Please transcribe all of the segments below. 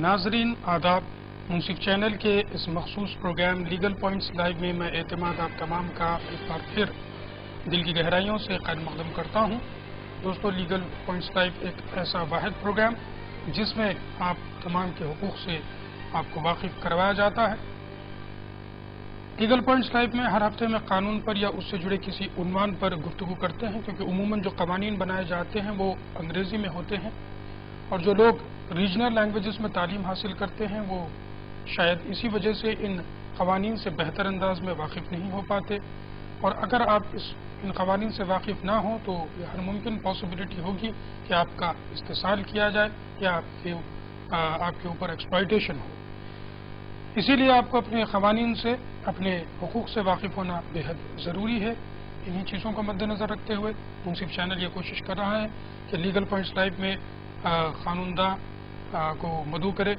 नाजरीन आदाब। मुंसिफ चैनल के इस मखसूस प्रोग्राम लीगल पॉइंट्स लाइव में मैं एतमाद आप तमाम का एक बार फिर दिल की गहराइयों से खैर मकदम करता हूँ। दोस्तों, लीगल पॉइंट्स लाइव एक ऐसा वाहिद प्रोग्राम जिसमें आप तमाम के हुकूक से आपको वाकिफ करवाया जाता है। लीगल पॉइंट्स लाइव में हर हफ्ते में कानून पर या उससे जुड़े किसी उन्वान पर गुफ्तगू करते हैं, क्योंकि उमूमन जो कवानीन बनाए जाते हैं वो अंग्रेज़ी में होते हैं और जो लोग रीजनल लैंग्वेजेस में तालीम हासिल करते हैं वो शायद इसी वजह से इन कवानीन से बेहतर अंदाज में वाकिफ़ नहीं हो पाते। और अगर आप इन कवानीन से वाकिफ़ ना हो तो हर मुमकिन पॉसिबिलिटी होगी कि आपका इस्तेसाल किया जाए या आपके ऊपर एक्सप्लॉयटेशन हो। इसीलिए आपको अपने कवानीन से, अपने हुकूक से वाकिफ़ होना बेहद ज़रूरी है। इन्हीं चीज़ों को मद्देनज़र रखते हुए मुंसिफ चैनल ये कोशिश कर रहा है कि लीगल पॉइंट्स लाइव में कानूनदा को मदऊ करे।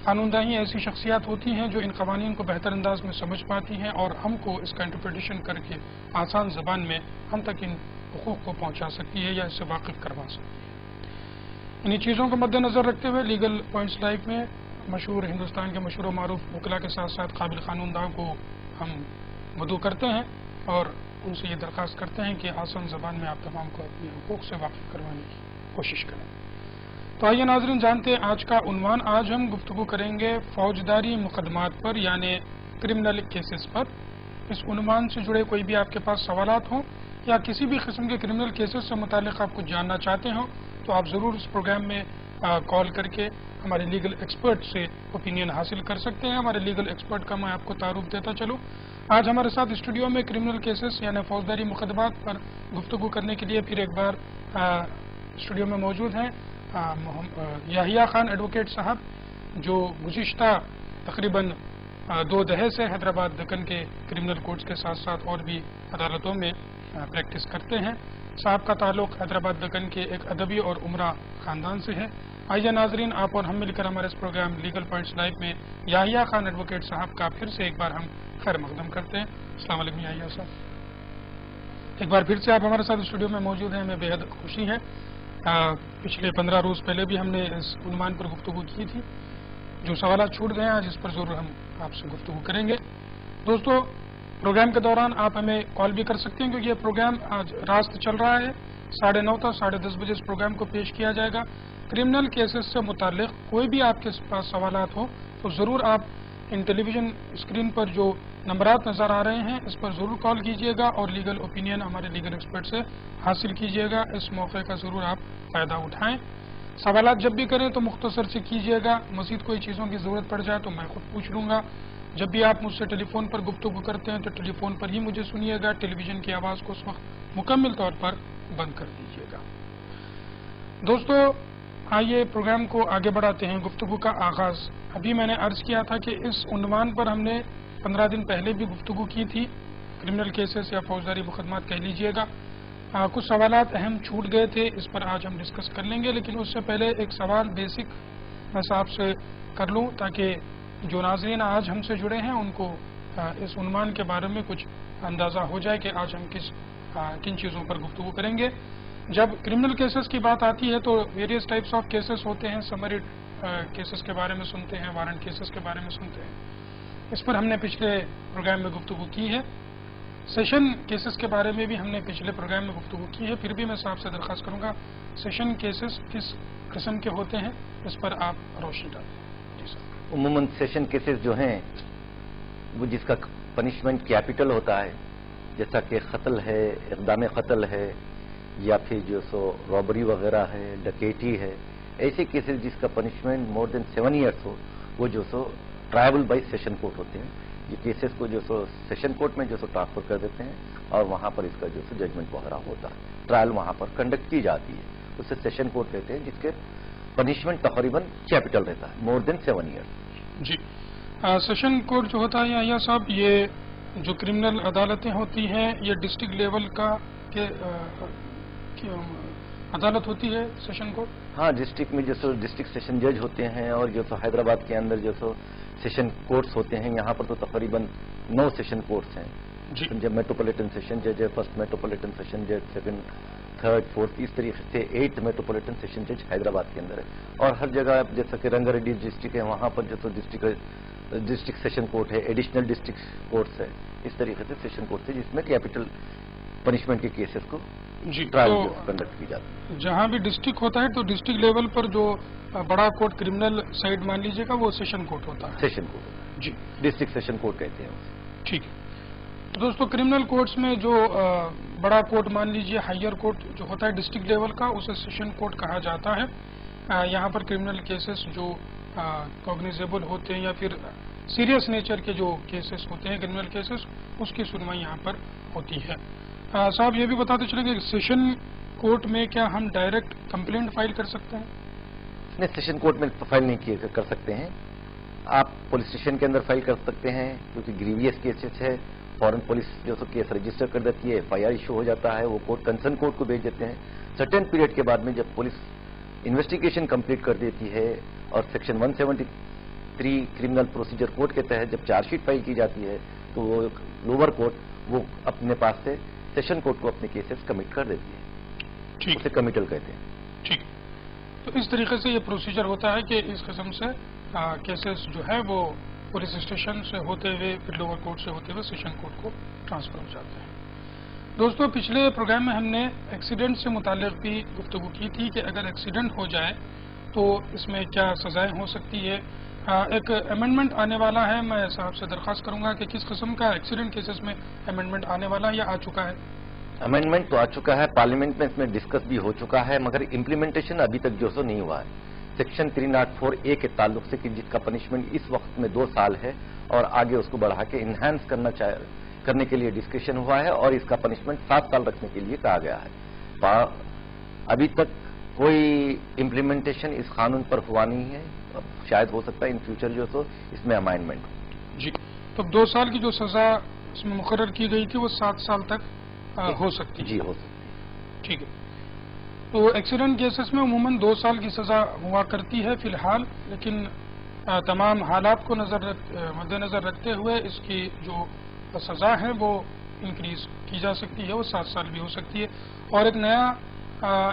कानूनदा ही ऐसी शख्सियात होती हैं जो इन कवानीन को बेहतर अंदाज में समझ पाती हैं और हमको इसका इंटरप्रिटेशन करके आसान ज़बान में हम तक इन हुकूक को पहुँचा सकती है या इससे वाकिफ़ करवा सकती है। इन्हीं चीज़ों को मद्देनज़र रखते हुए लीगल पॉइंट्स लाइव में मशहूर हिंदुस्तान के मशहूर मारूफ वकला के साथ साथ काबिल कानूनदा को हम मदऊ करते हैं और उनसे ये दरख्वास्त करते हैं कि आसान ज़बान में आप तमाम को अपने हुकूक से वाकिफ़ करवाने की कोशिश करें। तो आइए नाज़रीन जानते हैं आज का उन्वान। आज हम गुफ्तगू करेंगे फौजदारी मुकदमात पर यानी क्रिमिनल केसेस पर। इस उन्वान से जुड़े कोई भी आपके पास सवालात हों या किसी भी किस्म के क्रिमिनल केसेस से मुताल्लिक़ आप कुछ जानना चाहते हो तो आप ज़रूर इस प्रोग्राम में कॉल करके हमारे लीगल एक्सपर्ट से ओपिनियन हासिल कर सकते हैं। हमारे लीगल एक्सपर्ट का मैं आपको तारुफ देता चलूँ। आज हमारे साथ स्टूडियो में क्रिमिनल केसेस यानी फौजदारी मुकदमात पर गुफ्तगू करने के लिए फिर एक बार स्टूडियो में मौजूद हैं याहिया खान एडवोकेट साहब, जो गुज़िश्ता तकरीबन 2 दहाई से हैदराबाद दक्कन के क्रिमिनल कोर्ट्स के साथ साथ और भी अदालतों में प्रैक्टिस करते हैं। साहब का ताल्लुक़ हैदराबाद दक्कन के एक अदबी और उमरा ख़ानदान से है। आइए नाजरीन, आप और हम मिलकर हमारे इस प्रोग्राम लीगल पॉइंट्स लाइव में याहिया खान एडवोकेट साहब का फिर से एक बार हम खैर मकदम करते हैं। अस्सलाम वालेकुम याहिया साहब, एक बार फिर से आप हमारे साथ स्टूडियो में मौजूद हैं, हमें बेहद खुशी है। पिछले 15 रोज़ पहले भी हमने इस उन्वान पर गुफ्तगू की थी। जो सवाल छूट गए आज इस पर ज़रूर हम आपसे गुफ्तगू करेंगे। दोस्तों, प्रोग्राम के दौरान आप हमें कॉल भी कर सकते हैं, क्योंकि ये प्रोग्राम आज रात चल रहा है। 9:30 तक 10:30 बजे इस प्रोग्राम को पेश किया जाएगा। क्रिमिनल केसेस से मुताल्लिक़ कोई भी आपके पास सवालात हो तो ज़रूर आप इन टेलीविज़न स्क्रीन पर जो नंबरात नज़र आ रहे हैं इस पर ज़रूर कॉल कीजिएगा और लीगल ओपिनियन हमारे लीगल एक्सपर्ट से हासिल कीजिएगा। इस मौके का ज़रूर आप फ़ायदा उठाएं। सवालात जब भी करें तो मुख्तसर से कीजिएगा। मज़ीद कोई चीज़ों की ज़रूरत पड़ जाए तो मैं खुद पूछ लूँगा। जब भी आप मुझसे टेलीफोन पर गुफ्तगू करते हैं तो टेलीफोन पर ही मुझे सुनिएगा। टेलीविज़न की आवाज़ को उस वक्त मुकम्मल तौर पर बंद कर दीजिएगा। दोस्तों, आइए प्रोग्राम को आगे बढ़ाते हैं। गुफ्तगू का आगाज़ अभी मैंने अर्ज़ किया था कि इस उन्वान पर हमने 15 दिन पहले भी गुफ्तगू की थी। क्रिमिनल केसेस या फौजदारी मुकदमात कह लीजिएगा। कुछ सवालात अहम छूट गए थे, इस पर आज हम डिस्कस कर लेंगे। लेकिन उससे पहले एक सवाल बेसिक मैं साहब से कर लूँ ताकि जो नाज़रीन आज हमसे जुड़े हैं उनको इस उन्वान के बारे में कुछ अंदाज़ा हो जाए कि आज हम किन चीज़ों पर गुफ्तगू करेंगे। जब क्रिमिनल केसेस की बात आती है तो वेरियस टाइप्स ऑफ केसेस होते हैं। समरी केसेस के बारे में सुनते हैं, वारंट केसेस के बारे में सुनते हैं। इस पर हमने पिछले प्रोग्राम में गुफ्तगू की है। सेशन केसेस के बारे में भी हमने पिछले प्रोग्राम में गुफ्तगू की है। फिर भी मैं साहब से दरख्वास्त करूँगा, सेशन केसेस किस किस्म के होते हैं इस पर आप रोशनी डालें। जी सर। उमूमन सेशन केसेस जो हैं वो जिसका पनिशमेंट कैपिटल होता है, जैसा कि कत्ल है, इक़दाम कत्ल है या फिर जो सो रॉबरी वगैरह है, डकैती है, ऐसे केसेस जिसका पनिशमेंट मोर देन 7 ईयर्स हो, वो जो सो ट्रायबल बाई सेशन कोर्ट होते हैं। ये केसेस को जो सो सेशन कोर्ट में जो सो ट्रांसफर कर देते हैं और वहां पर इसका जो सो जजमेंट वगैरह होता है। ट्रायल वहां पर कंडक्ट की जाती है, उससे सेशन कोर्ट लेते हैं, जिसके पनिशमेंट तकरीबन कैपिटल रहता है, मोर देन 7 ईयर्स। जी, सेशन कोर्ट जो होता है याहिया साहब, ये जो क्रिमिनल अदालतें होती हैं ये डिस्ट्रिक्ट लेवल का अदालत होती है सेशन कोर्ट? हाँ, डिस्ट्रिक्ट में जो सो डिस्ट्रिक्ट सेशन जज होते हैं और जो सो हैदराबाद के अंदर जो सो सेशन कोर्ट्स होते हैं। यहाँ पर तो तकरीबन 9 सेशन कोर्ट्स हैं। जी। जब मेट्रोपॉलिटन सेशन जज है, फर्स्ट मेट्रोपॉलिटन सेशन जज, सेकंड, 3rd, 4th इस तरीके से 8 मेट्रोपॉलिटन सेशन जज हैदराबाद के अंदर है। और हर जगह जैसा कि रंगारेड्डी डिस्ट्रिक्ट है वहाँ पर जो तो डिस्ट्रिक्ट सेशन कोर्ट है, एडिशनल डिस्ट्रिक्ट कोर्ट्स है, इस तरीके से सेशन कोर्ट है जिसमें कैपिटल पनिशमेंट के केसेस को जी ट्रायल तो कंडक्ट की जाती है। जहाँ भी डिस्ट्रिक्ट होता है तो डिस्ट्रिक्ट लेवल पर जो बड़ा कोर्ट क्रिमिनल साइड मान लीजिएगा वो सेशन कोर्ट होता है। सेशन कोर्ट जी डिस्ट्रिक्ट सेशन कोर्ट कहते हैं उसे। ठीक है। तो दोस्तों क्रिमिनल कोर्ट्स में जो बड़ा कोर्ट मान लीजिए हायर कोर्ट जो होता है डिस्ट्रिक्ट लेवल का उसे सेशन कोर्ट कहा जाता है। यहाँ पर क्रिमिनल केसेस जो कॉग्निजेबल होते हैं या फिर सीरियस नेचर के जो केसेस होते हैं क्रिमिनल केसेस उसकी सुनवाई यहाँ पर होती है। साहब ये भी बताते चलेंगे सेशन कोर्ट में क्या हम डायरेक्ट कंप्लेंट फाइल कर सकते हैं? नहीं, सेशन कोर्ट में फाइल नहीं कर सकते हैं। आप पुलिस स्टेशन के अंदर फाइल कर सकते हैं क्योंकि ग्रीवियस केसेस है। फॉरेन पुलिस जो तो केस रजिस्टर कर देती है, FIR इशू हो जाता है, वो कोर्ट कंसर्न कोर्ट को भेज देते हैं। सर्टेन पीरियड के बाद में जब पुलिस इन्वेस्टिगेशन कंप्लीट कर देती है और सेक्शन 173 क्रिमिनल प्रोसीजर कोड के तहत जब चार्जशीट फाइल की जाती है तो वो लोअर कोर्ट वो अपने पास से सेशन कोर्ट को अपने केसेस कमिट कर देती है। ठीक उसे कमिटल कहते हैं। ठीक। तो इस तरीके से ये प्रोसीजर होता है कि इस किस्म से केसेस जो है वो पुलिस स्टेशन से होते हुए फिर लोअर कोर्ट से होते हुए सेशन कोर्ट को ट्रांसफर हो जाते हैं। दोस्तों पिछले प्रोग्राम में हमने एक्सीडेंट से मुताल्लिक भी गुफ्तगू की थी कि अगर एक्सीडेंट हो जाए तो इसमें क्या सजाएं हो सकती है। एक अमेंडमेंट आने वाला है। मैं साहब से दरख्वास्त करूंगा कि किस किस्म का एक्सीडेंट केसेस में अमेंडमेंट आने वाला है या आ चुका है? अमेंडमेंट तो आ चुका है, पार्लियामेंट में इसमें डिस्कस भी हो चुका है, मगर इम्प्लीमेंटेशन अभी तक जो सो नहीं हुआ है। सेक्शन 304A के ताल्लुक से कि जिसका पनिशमेंट इस वक्त में 2 साल है और आगे उसको बढ़ा के इन्हांस करने के लिए डिस्कशन हुआ है और इसका पनिशमेंट 7 साल रखने के लिए कहा गया है। अभी तक कोई इम्प्लीमेंटेशन इस कानून पर हुआ नहीं है। अब शायद हो सकता है इन फ्यूचर जो सो इसमें अमेंडमेंट हो। जी तो 2 साल की जो सजा इसमें मुकर्रर की गई थी वो 7 साल तक हो सकती है। जी हो सकती है। ठीक है। तो एक्सीडेंट केसेस में उमूमन 2 साल की सजा हुआ करती है फिलहाल, लेकिन तमाम हालात को मद्देनजर रखते हुए इसकी जो सजा है वो इंक्रीज की जा सकती है, वो 7 साल भी हो सकती है। और एक नया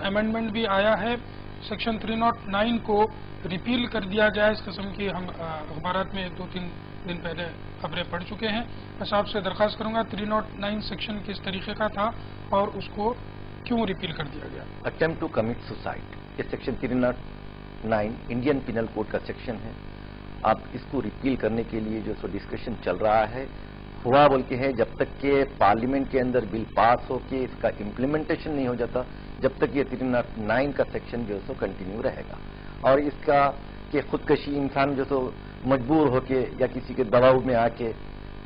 अमेंडमेंट भी आया है, सेक्शन 309 को रिपील कर दिया गया। इस किस्म की हम अखबारात में 2-3 दिन पहले खबरें पढ़ चुके हैं। मैं साहब से दरख्वास्त करूंगा 309 सेक्शन किस तरीके का था और उसको क्यों रिपील कर दिया गया? अटेम्प्ट टू कमिट सुसाइड, ये सेक्शन 309 इंडियन पिनल कोड का सेक्शन है। आप इसको रिपील करने के लिए जो सो डिस्कशन चल रहा है, हुआ बोल के है जब तक के पार्लियामेंट के अंदर बिल पास हो के इसका इम्प्लीमेंटेशन नहीं हो जाता, जब तक ये 309 का सेक्शन जो सो कंटिन्यू रहेगा। और इसका कि खुदकशी इंसान जो सो मजबूर होके या किसी के दबाव में आके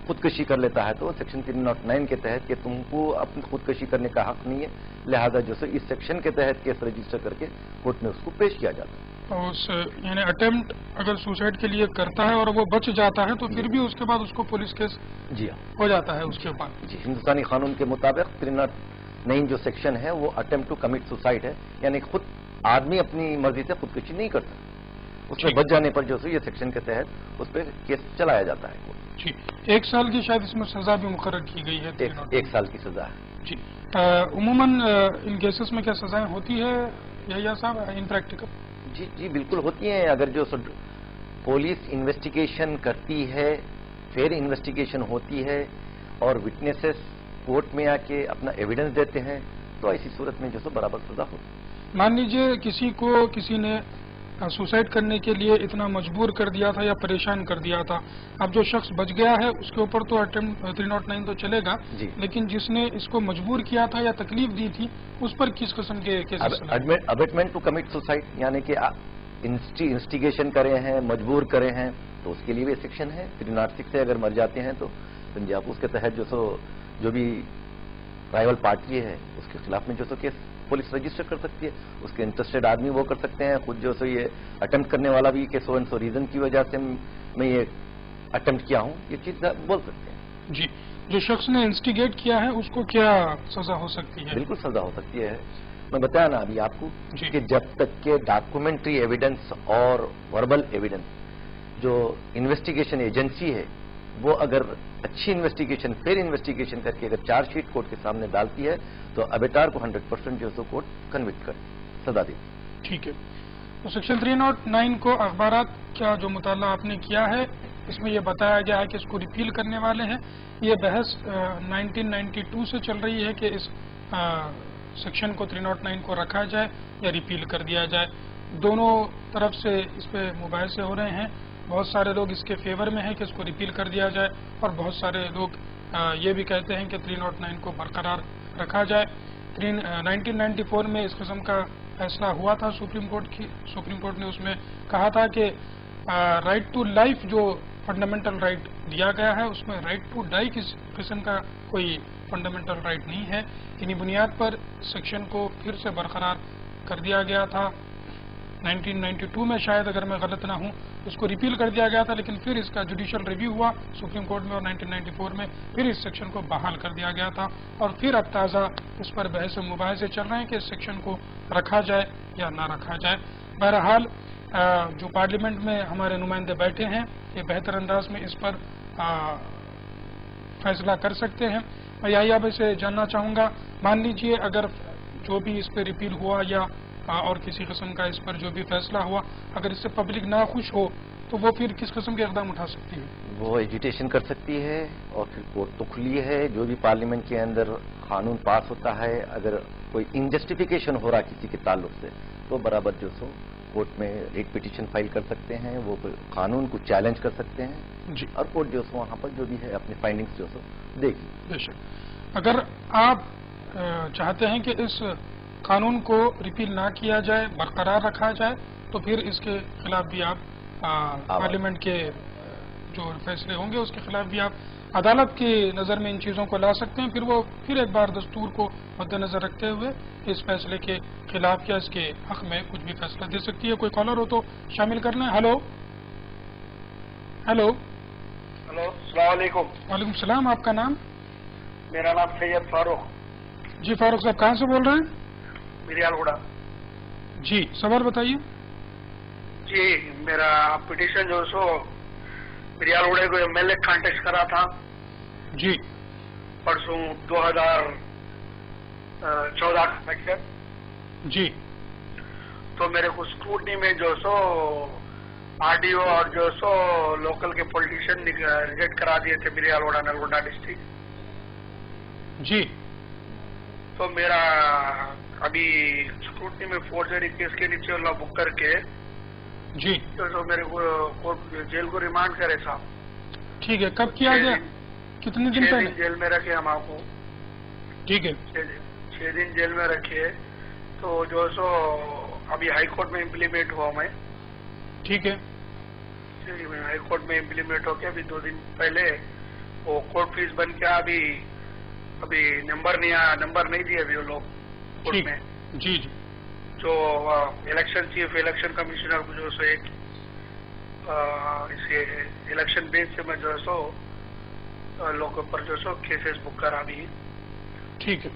खुदकशी कर लेता है तो सेक्शन 309 के तहत कि तुमको अपनी खुदकशी करने का हक नहीं है, लिहाजा जो सो इस सेक्शन के तहत केस रजिस्टर करके कोर्ट में उसको पेश किया जाता है। तो उस यानी अटेम्प्ट अगर सुसाइड के लिए करता है और वो बच जाता है तो फिर भी उसके बाद उसको पुलिस केस जी हाँ हो जाता है उसके ऊपर। जी, हिंदुस्तानी कानून के मुताबिक 309 जो सेक्शन है वो अटेम्प्ट टू कमिट सुसाइड है, यानी खुद आदमी अपनी मर्जी से खुदकशी नहीं कर सकता। उसमें बच जाने पर जो सो ये सेक्शन के तहत उस पर केस चलाया जाता है। जी 1 साल की शायद इसमें सजा भी मुकर्रर की गई है। 1 साल की सजा है। जी उमूमन इन केसेस में क्या सजाएं होती है या साहब इन प्रैक्टिकल? जी जी बिल्कुल होती हैं। अगर जो पुलिस इन्वेस्टिगेशन करती है, फिर इन्वेस्टिगेशन होती है और विटनेसेस कोर्ट में आके अपना एविडेंस देते हैं तो ऐसी सूरत में जो सो बराबर सजा होती है। मान लीजिए किसी ने सुसाइड करने के लिए इतना मजबूर कर दिया था या परेशान कर दिया था, अब जो शख्स बच गया है उसके ऊपर तो अटेम्प्ट 309 तो चलेगा, लेकिन जिसने इसको मजबूर किया था या तकलीफ दी थी उस पर किस किस्म के cases? Abetment to commit suicide, यानी कि इंस्टिगेशन करे हैं, मजबूर करे हैं, तो उसके लिए भी सेक्शन है। 306 से अगर मर जाते हैं तो पंजाब उसके तहत जो भी राइवल पार्टी है उसके खिलाफ में जो सो केस पुलिस रजिस्टर कर सकती है। उसके इंटरेस्टेड आदमी वो कर सकते हैं, खुद जो सो ये अटेम्प्ट करने वाला भी कि सो एंड सो रीजन की वजह से मैं ये अटेम्प्ट किया हूँ, ये चीज बोल सकते हैं। जी जो शख्स ने इंस्टिगेट किया है उसको क्या सजा हो सकती है? बिल्कुल सजा हो सकती है। मैं बताया ना अभी आपको कि जब तक के डॉक्यूमेंट्री एविडेंस और वर्बल एविडेंस जो इन्वेस्टिगेशन एजेंसी है وہ اگر اچھی انویسٹیگیشن فیئر انویسٹیگیشن کر کے اگر چارج شیٹ کورٹ کے سامنے ڈالتی ہے تو ابیٹار کو 100% جو ہے کورٹ کنوکٹ کر سزا دیتی. ٹھیک ہے. تو سیکشن 309 کو اخبارات کا جو مطالعہ آپ نے کیا ہے اس میں یہ بتایا گیا ہے کہ اس کو ریپیل کرنے والے ہیں. یہ بحث 1992 سے چل رہی ہے کہ اس سیکشن کو 309 کو رکھا جائے یا ریپیل کر دیا جائے. دونوں طرف سے اس پہ مباحثے ہو رہے ہیں. بہت سارے لوگ اس کے فیور میں ہیں کہ اس کو ریپیل کر دیا جائے اور بہت سارے لوگ یہ بھی کہتے ہیں کہ 309 کو برقرار رکھا جائے. 1994 میں اس قسم کا فیصلہ ہوا تھا سپریم کورٹ نے اس میں کہا تھا کہ رائٹ ٹو لائف جو فنڈامنٹل رائٹ دیا گیا ہے اس میں رائٹ ٹو ڈائی کس قسم کا کوئی فنڈامنٹل رائٹ نہیں ہے. انہی بنیاد پر سیکشن کو پھر سے برقرار کر دیا گیا تھا. 1992 میں شاید اگر میں غلط نہ ہوں اس کو ریپیل کر دیا گیا تھا لیکن پھر اس کا جوڈیشل ریویو ہوا سپریم کورٹ میں اور 1994 میں پھر اس سیکشن کو بحال کر دیا گیا تھا اور پھر اب تازہ اس پر بحث و مباحثے چل رہے ہیں کہ اس سیکشن کو رکھا جائے یا نہ رکھا جائے. بہرحال جو پارلیمنٹ میں ہمارے نمائندے بیٹھے ہیں یہ بہتر انداز میں اس پر فیصلہ کر سکتے ہیں. میں یہی آپ سے جاننا چاہوں گا مان لیجئے اگر جو بھی اس پہ ریپیل ہوا یا اور کسی قسم کا اس پر جو بھی فیصلہ ہوا اگر اس سے پبلک ناخوش ہو تو وہ پھر کس قسم کے اقدام اٹھا سکتی ہے؟ وہ ایجیٹیشن کر سکتی ہے اور پھر کورٹ تو کھلی ہے. جو بھی پارلیمنٹ کے اندر قانون پاس ہوتا ہے اگر کوئی انجسٹیفیکیشن ہو رہا کسی کے تعلق سے تو برابر جو سو کورٹ میں ریٹ پٹیشن فائل کر سکتے ہیں. وہ قانون کو چیلنج کر سکتے ہیں جی. اور کورٹ جو سو وہاں پر جو بھی ہے اپنے فائنڈنگز جو سو دے گی. بے شک اگر آپ چاہتے ہیں کہ اس قانون کو ریپیل نہ کیا جائے برقرار رکھا جائے تو پھر اس کے خلاف بھی آپ پارلیمنٹ کے جو فیصلے ہوں گے اس کے خلاف بھی آپ عدالت کی نظر میں ان چیزوں کو لا سکتے ہیں. پھر وہ پھر ایک بار دستور کو مد نظر رکھتے ہوئے اس فیصلے کے خلاف یا اس کے حق میں کچھ بھی فیصلہ دے سکتی ہے. کوئی کالر ہو تو شامل کر لیں. ہلو ہلو السلام علیکم. وعلیکم السلام. آپ کا نام؟ میرا نام سید فاروق. جی فاروق صاحب کہاں سے بول رہے ہیں؟ بریال گوڑا. جی سوال بتائیے. جی میرا پٹیشن جو سو بریال گوڑے کو MLA کانٹیکٹ کرا تھا جی پرسوں 2014 جی. تو میرے کو اسکروٹنی میں جو سو RDO اور جو سو لوکل کے پولیٹیشین ریجیکٹ کرا دیے تھے بریال گوڑا نلگونڈا ڈسٹرکٹ. جی تو میرا ابھی اسکروٹنی میں فورجری کیس کے نیچے اللہ بک کر کے جی تو میرے کو جیل کو ریمانڈ کرے صاحب. ٹھیک ہے. کب کیا گیا؟ کتنے دن 6 پہلے؟ دن جیل میں رکھے ہم آپ کو. ٹھیک ہے. 6 دن جیل میں رکھے تو جو سو ابھی ہائی کورٹ میں امپلیمنٹ ہوا میں. ٹھیک ہے. ہائی کورٹ میں امپلیمنٹ ہو کے ابھی 2 دن پہلے وہ کورٹ فیس بن کے ابھی نمبر نہیں دیے ابھی وہ لوگ کورٹ میں. جی جی. جو الیکشن چیف الیکشن کمشنر کو جو سو ایک الیکشن بینچ سے میں جو سو لوگوں پر جو سو کیسز بک کرا بھی. ٹھیک ہے.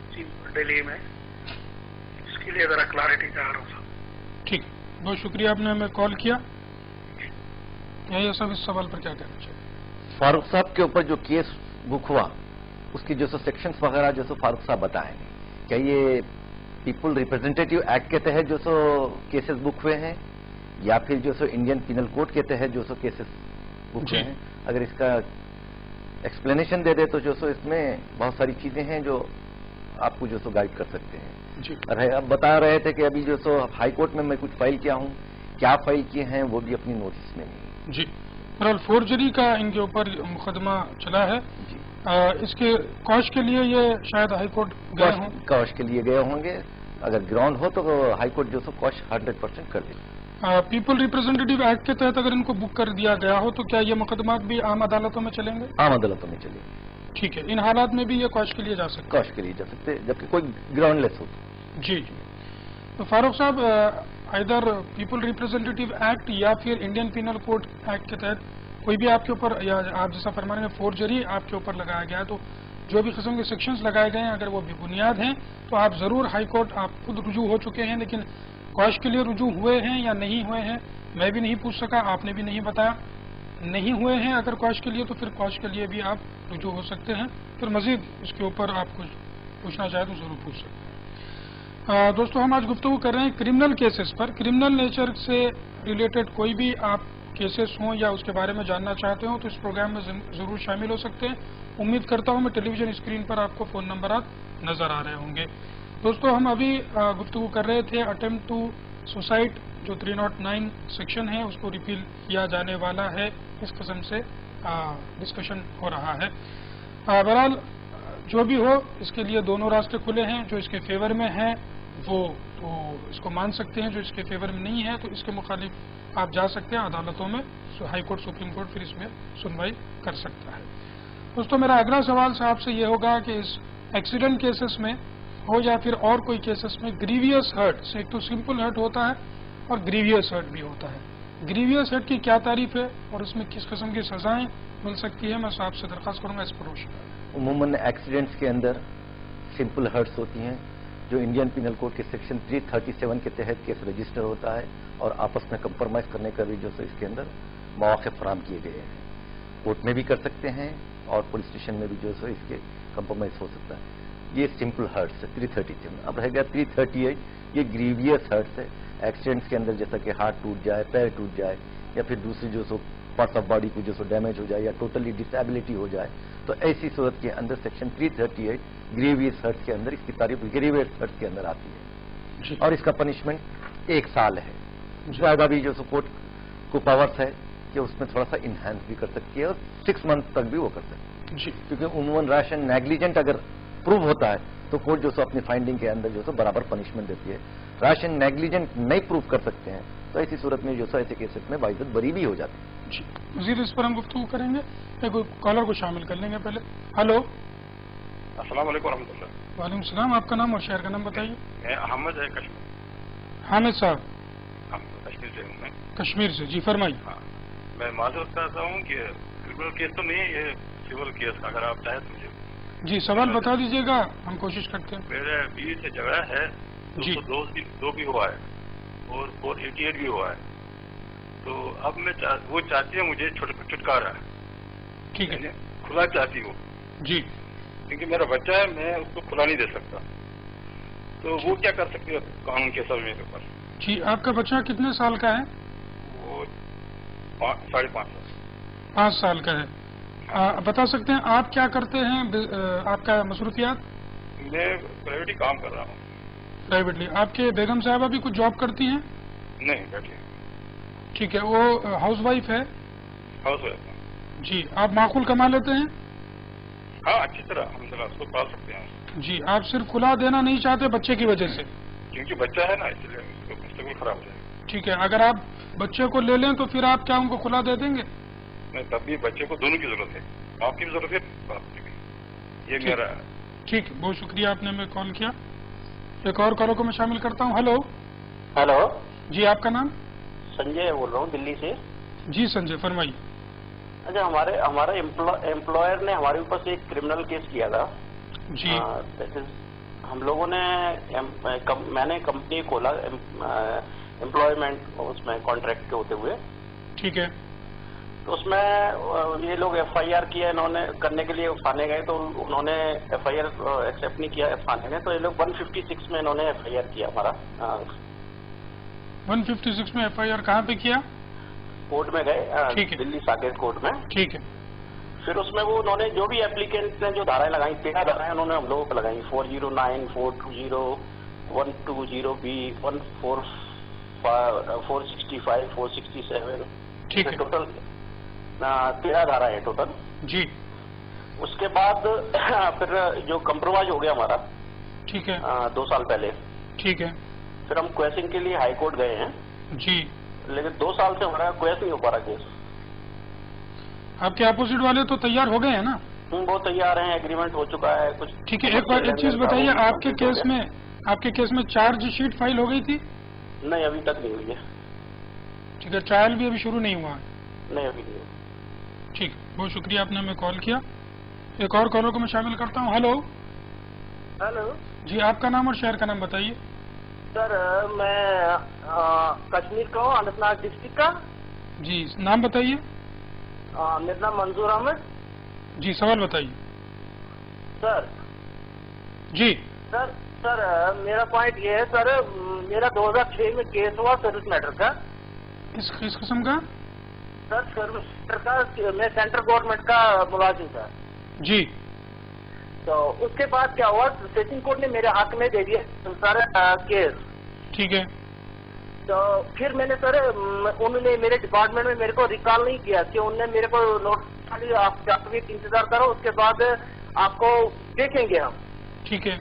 دہلی میں اس کے لیے ذرا کلیئرٹی چاہ رہا ہوں. ٹھیک ہے. بہت شکریہ آپ نے ہمیں کال کیا. یہ سب اس سوال پر کیا کہنا چاہیے؟ فاروق صاحب کے اوپر جو کیس بک ہوا اس کی جو سو سیکشنز وغیرہ جو سو فاروق صاحب بتائیں گے. کیا یہ پیپل ریپرزینٹیٹیو ایکٹ کے تحت جو سو کیسز بک ہوئے ہیں یا پھر جو سو انڈین پینل کوڈ کے تحت جو سو کیسز بک ہوئے ہیں؟ اگر اس کا ایکسپلینیشن دے دے تو جو سو اس میں بہت ساری چیزیں ہیں جو آپ کو جو سو گائیڈ کر سکتے ہیں. جی. اب بتا رہے تھے کہ ابھی جو سو ہائی کورٹ میں کچھ فائل کیا ہوں, کیا فائل کیے ہیں وہ بھی اپنی نوٹس میں نہیں. جی. بہرحال فورجری کا ان کے اوپر مقدمہ چلا ہے. جی. اس کے کوش کے لیے یہ شاید ہائی کورٹ گئے ہوں. کوش کے لیے گئے ہوں گے. اگر گراؤنڈ ہو تو ہائی کورٹ جو سو کوش 100% کر دے. پیپل ریپرزینٹیٹیو ایکٹ کے تحت اگر ان کو بک کر دیا گیا ہو تو کیا یہ مقدمات بھی عام عدالتوں میں چلیں گے؟ عام عدالتوں میں چلیں گے. ٹھیک ہے. ان حالات میں بھی یہ کوش کے لیے جا سکتے؟ کوش کے لیے جا سکتے جبکہ کوئی گراؤنڈ لیس ہو. جی جی. تو فاروق صاحب ادھر پیپل ریپرزینٹیٹیو ایکٹ یا پھر انڈین پینل کوڈ ایکٹ کے تحت کوئی بھی آپ کے اوپر یا آپ جیسا فرمانے میں فورجری آپ کے اوپر لگایا گیا ہے تو جو بھی قسم کے سیکشنز لگائے گئے ہیں اگر وہ بھی بنیاد ہیں تو آپ ضرور ہائی کورٹ آپ خود رجوع ہو چکے ہیں, لیکن کوش کے لیے رجوع ہوئے ہیں یا نہیں ہوئے ہیں میں بھی نہیں پوچھ سکا, آپ نے بھی نہیں بتایا. نہیں ہوئے ہیں اگر کوش کے لیے تو پھر کوش کے لیے بھی آپ رجوع ہو سکتے ہیں. پھر مزید اس کے اوپر آپ کچھ پوچھنا چاہیں تو ضرور پوچھ سکتے ہیں. دوستو ہم آج گفتگو کر رہے ہیں کرمنل کیسز پر. کرمنل نیچر سے ریلیٹڈ کوئی بھی آپ کیسز ہوں یا اس کے بارے میں جاننا چاہتے ہوں تو اس پروگرام میں ضرور شامل ہو سکتے ہیں. امید کرتا ہوں میں ٹیلی ویژن اسکرین پر آپ کو فون نمبرات نظر آ رہے ہوں گے. دوستو ہم ابھی گفتگو کر رہے تھے اٹیمپٹ ٹو سوسائڈ جو 309 سیکشن ہے اس کو ریپیل کیا جانے والا ہے. اس قسم سے ڈسکشن ہو رہا ہے. بہرحال جو بھی ہو اس کے لیے دونوں راستے کھلے ہیں. جو اس کے فیور میں ہیں وہ تو اس کو مان سکتے ہیں, جو اس کے فیور میں نہیں ہے تو اس کے مخالف آپ جا سکتے ہیں عدالتوں میں. ہائی کورٹ سپریم کورٹ پھر اس میں سنوائی کر سکتا ہے. دوستو میرا اگلا سوال صاحب سے یہ ہوگا کہ اس ایکسیڈنٹ کیسز میں ہو یا پھر اور کوئی کیسز میں گریویس ہرٹ سے, ایک تو سمپل ہرٹ ہوتا ہے اور گریویس ہرٹ بھی ہوتا ہے. گریویس ہرٹ کی کیا تعریف ہے اور اس میں کس قسم کی سزائیں مل سکتی ہیں, میں صاحب سے درخواست کروں گا اس پر روشنی. عموماً ایکسیڈنٹس کے اندر سمپل ہرٹس ہوتی ہیں جو انڈین پینل کوڈ کے سیکشن 337 کے تحت کیس رجسٹر ہوتا ہے اور آپس میں کمپرومائز کرنے کا بھی جو سو اس کے اندر مواقع فراہم کیے گئے ہیں. کورٹ میں بھی کر سکتے ہیں اور پولیس اسٹیشن میں بھی جو سو اس کے کمپرومائز ہو سکتا ہے. یہ سمپل ہرٹس ہے 337. اب رہ گیا 338, یہ گریویس ہرٹس ہے. ایکسیڈنٹس کے اندر جیسا کہ ہاتھ ٹوٹ جائے, پیر ٹوٹ جائے یا پھر دوسری جو سو پارٹس آف باڈی کو جو سو ڈیمیج ہو جائے یا ٹوٹلی ڈسیبلٹی ہو جائے, تو ایسی صورت کے اندر سیکشن 338 گریویس ہرٹس کے اندر اس کی تعریف گریویس ہرٹس کے اندر آتی ہے اور اس کا پنشمنٹ 1 سال ہے. زیادہ بھی جو سو کورٹ کو پاورس ہے کہ اس میں تھوڑا سا انہینس بھی کر سکتی ہے اور 6 منتھ تک بھی وہ کر سکتی ہے. کیونکہ عموماً راشن نیگلیجنٹ اگر پروو ہوتا ہے تو کورٹ جو سو اپنی فائنڈنگ کے اندر جو سو برابر پنشمنٹ دیتی ہے. راشن نیگلیجنٹ نہیں پروو کر سکتے ہیں تو ایسی صورت میں جو سو ایسے کیسز میں باعزت بری بھی ہو جاتی ہے. مزید اس پر ہم گفتگو کریں گے. ایک کالر کو شامل کر لیں گے پہلے. ہلو, السلام علیکم ورحمۃ اللہ. وعلیکم السلام. آپ کا نام اور شہر کا نام بتائیے. میں احمد ہے کشمیر. حامد صاحب کشمیر سے ہوں میں. کشمیر سے, جی فرمائیے. ہاں, میں معذرت کرتا ہوں کہ کرمنل کیس تو نہیں ہے, یہ سول کیس. اگر آپ چاہیں تو مجھے جی سوال بتا دیجیے گا, ہم کوشش کرتے ہیں. میرے بیوی سے جھگڑا ہے, 202 بھی ہوا ہے اور 488 بھی ہوا ہے. تو اب میں وہ چاہتی ہے مجھے چھٹکارا. ٹھیک ہے, کھلا چاہتی ہوں جی, کیونکہ میرا بچہ ہے, میں اس کو کھلا نہیں دے سکتا. تو وہ کیا کر سکتی ہے قانون کے سمجھنے کے اوپر؟ جی, آپ کا بچہ کتنے سال کا ہے؟ وہ 5.5 سال. 5 سال کا ہے. بتا سکتے ہیں آپ کیا کرتے ہیں, آپ کا مصروفیات؟ میں پرائیویٹ ہی کام کر رہا ہوں. پرائیویٹلی. آپ کے بیگم صاحبہ بھی کچھ جاب کرتی ہیں؟ نہیں, بیٹھیے. ٹھیک ہے, وہ ہاؤس وائف ہے؟ Housewife. جی, آپ معقول کما لیتے ہیں؟ ہاں, اچھی طرح الحمدللہ اس کو پال سکتے ہیں. جی, آپ صرف کھلا دینا نہیں چاہتے بچے کی وجہ سے؟ کیونکہ بچہ ہے نا, اس لیے اس کو مستقبل خراب ہو جائے گا. ٹھیک ہے, اگر آپ بچے کو لے لیں تو پھر آپ کیا ان کو کھلا دے دیں گے؟ نہیں, تب بھی بچے کو دونوں کی ضرورت ہے, آپ کی بھی ضرورت ہے, باپ کی بھی. یہ میرا. ٹھیک ہے, بہت شکریہ آپ نے ہمیں کال کیا. ایک اور کالر کو میں شامل کرتا ہوں. ہلو. ہلو, جی آپ کا نام؟ سنجے بول رہا ہوں دلی سے. جی سنجے, فرمائیے. اچھا, ہمارا امپلائر نے ہمارے اوپر سے ایک کرمنل کیس کیا تھا. جی. ہم لوگوں نے, میں نے کمپنی کھولا امپلائمنٹ اس میں کانٹریکٹ کے ہوتے ہوئے. ٹھیک ہے. تو اس میں یہ لوگ ایف آئی آر کیا انہوں نے کرنے کے لیے تھانے گئے تو انہوں نے ایف آئی آر ایکسیپٹ نہیں کیا تھانے نے, تو یہ لوگ 156 میں انہوں نے ایف آئی آر کیا ہمارا. 156 میں ایف آئی آر کہاں پہ کیا؟ کورٹ میں گئے, دلی ساکیت کورٹ میں. ٹھیک ہے. پھر اس میں وہ انہوں نے جو بھی ایپلیکینٹ نے جو دھارائیں لگائی, 13 دھارائیں انہوں نے ہم لوگوں پہ لگائی. 409, 420, 120B, 465, 467. ٹھیک ہے. ٹوٹل 13 دھارا ہے ٹوٹل. جی. اس کے بعد پھر جو کمپرومائز ہو گیا ہمارا. ٹھیک ہے. 2 سال پہلے. ٹھیک ہے. پھر ہم کویسنگ کے لیے ہائی کورٹ گئے ہیں. جی. لیکن 2 سال سے ہمارا کویس نہیں ہو پا رہا کیس. آپ کے اپوزٹ والے تو تیار ہو گئے ہیں نا؟ وہ تیار ہیں, ایگریمنٹ ہو چکا ہے کچھ. ٹھیک ہے, ایک چیز بتائیے, آپ کے کیس میں چارج شیٹ فائل ہو گئی تھی؟ نہیں, ابھی تک نہیں ہوئی ہے. ٹھیک ہے, ٹرائل بھی ابھی شروع نہیں ہوا؟ نہیں, ابھی نہیں ہوا. ٹھیک, بہت شکریہ آپ نے ہمیں کال کیا. ایک اور کالر کو میں شامل کرتا ہوں. ہلو. ہلو. جی, آپ کا نام اور شہر کا نام بتائیے. سر, میں کشمیر کا ہوں, اننت ناگ ڈسٹرکٹ کا. جی, نام بتائیے. मेरा नाम मंजूर अहमद। जी सवाल बताइए। सर जी सर मेरा पॉइंट ये है सर, मेरा 2006 में केस हुआ सर्विस मैटर का। किस किस्म का? सर सर्विस मैटर का, मैं सेंट्रल गवर्नमेंट का मुलाजिम था जी। तो उसके बाद क्या हुआ, सेशन कोर्ट ने मेरे हक में दे दिया सर केस। ठीक है। तो फिर मैंने सर उन्होंने मेरे डिपार्टमेंट में मेरे को रिकॉल नहीं किया कि उन्होंने मेरे को नोटिस खाली आप 4 वीक इंतजार करो, उसके बाद आपको देखेंगे हम। ठीक है।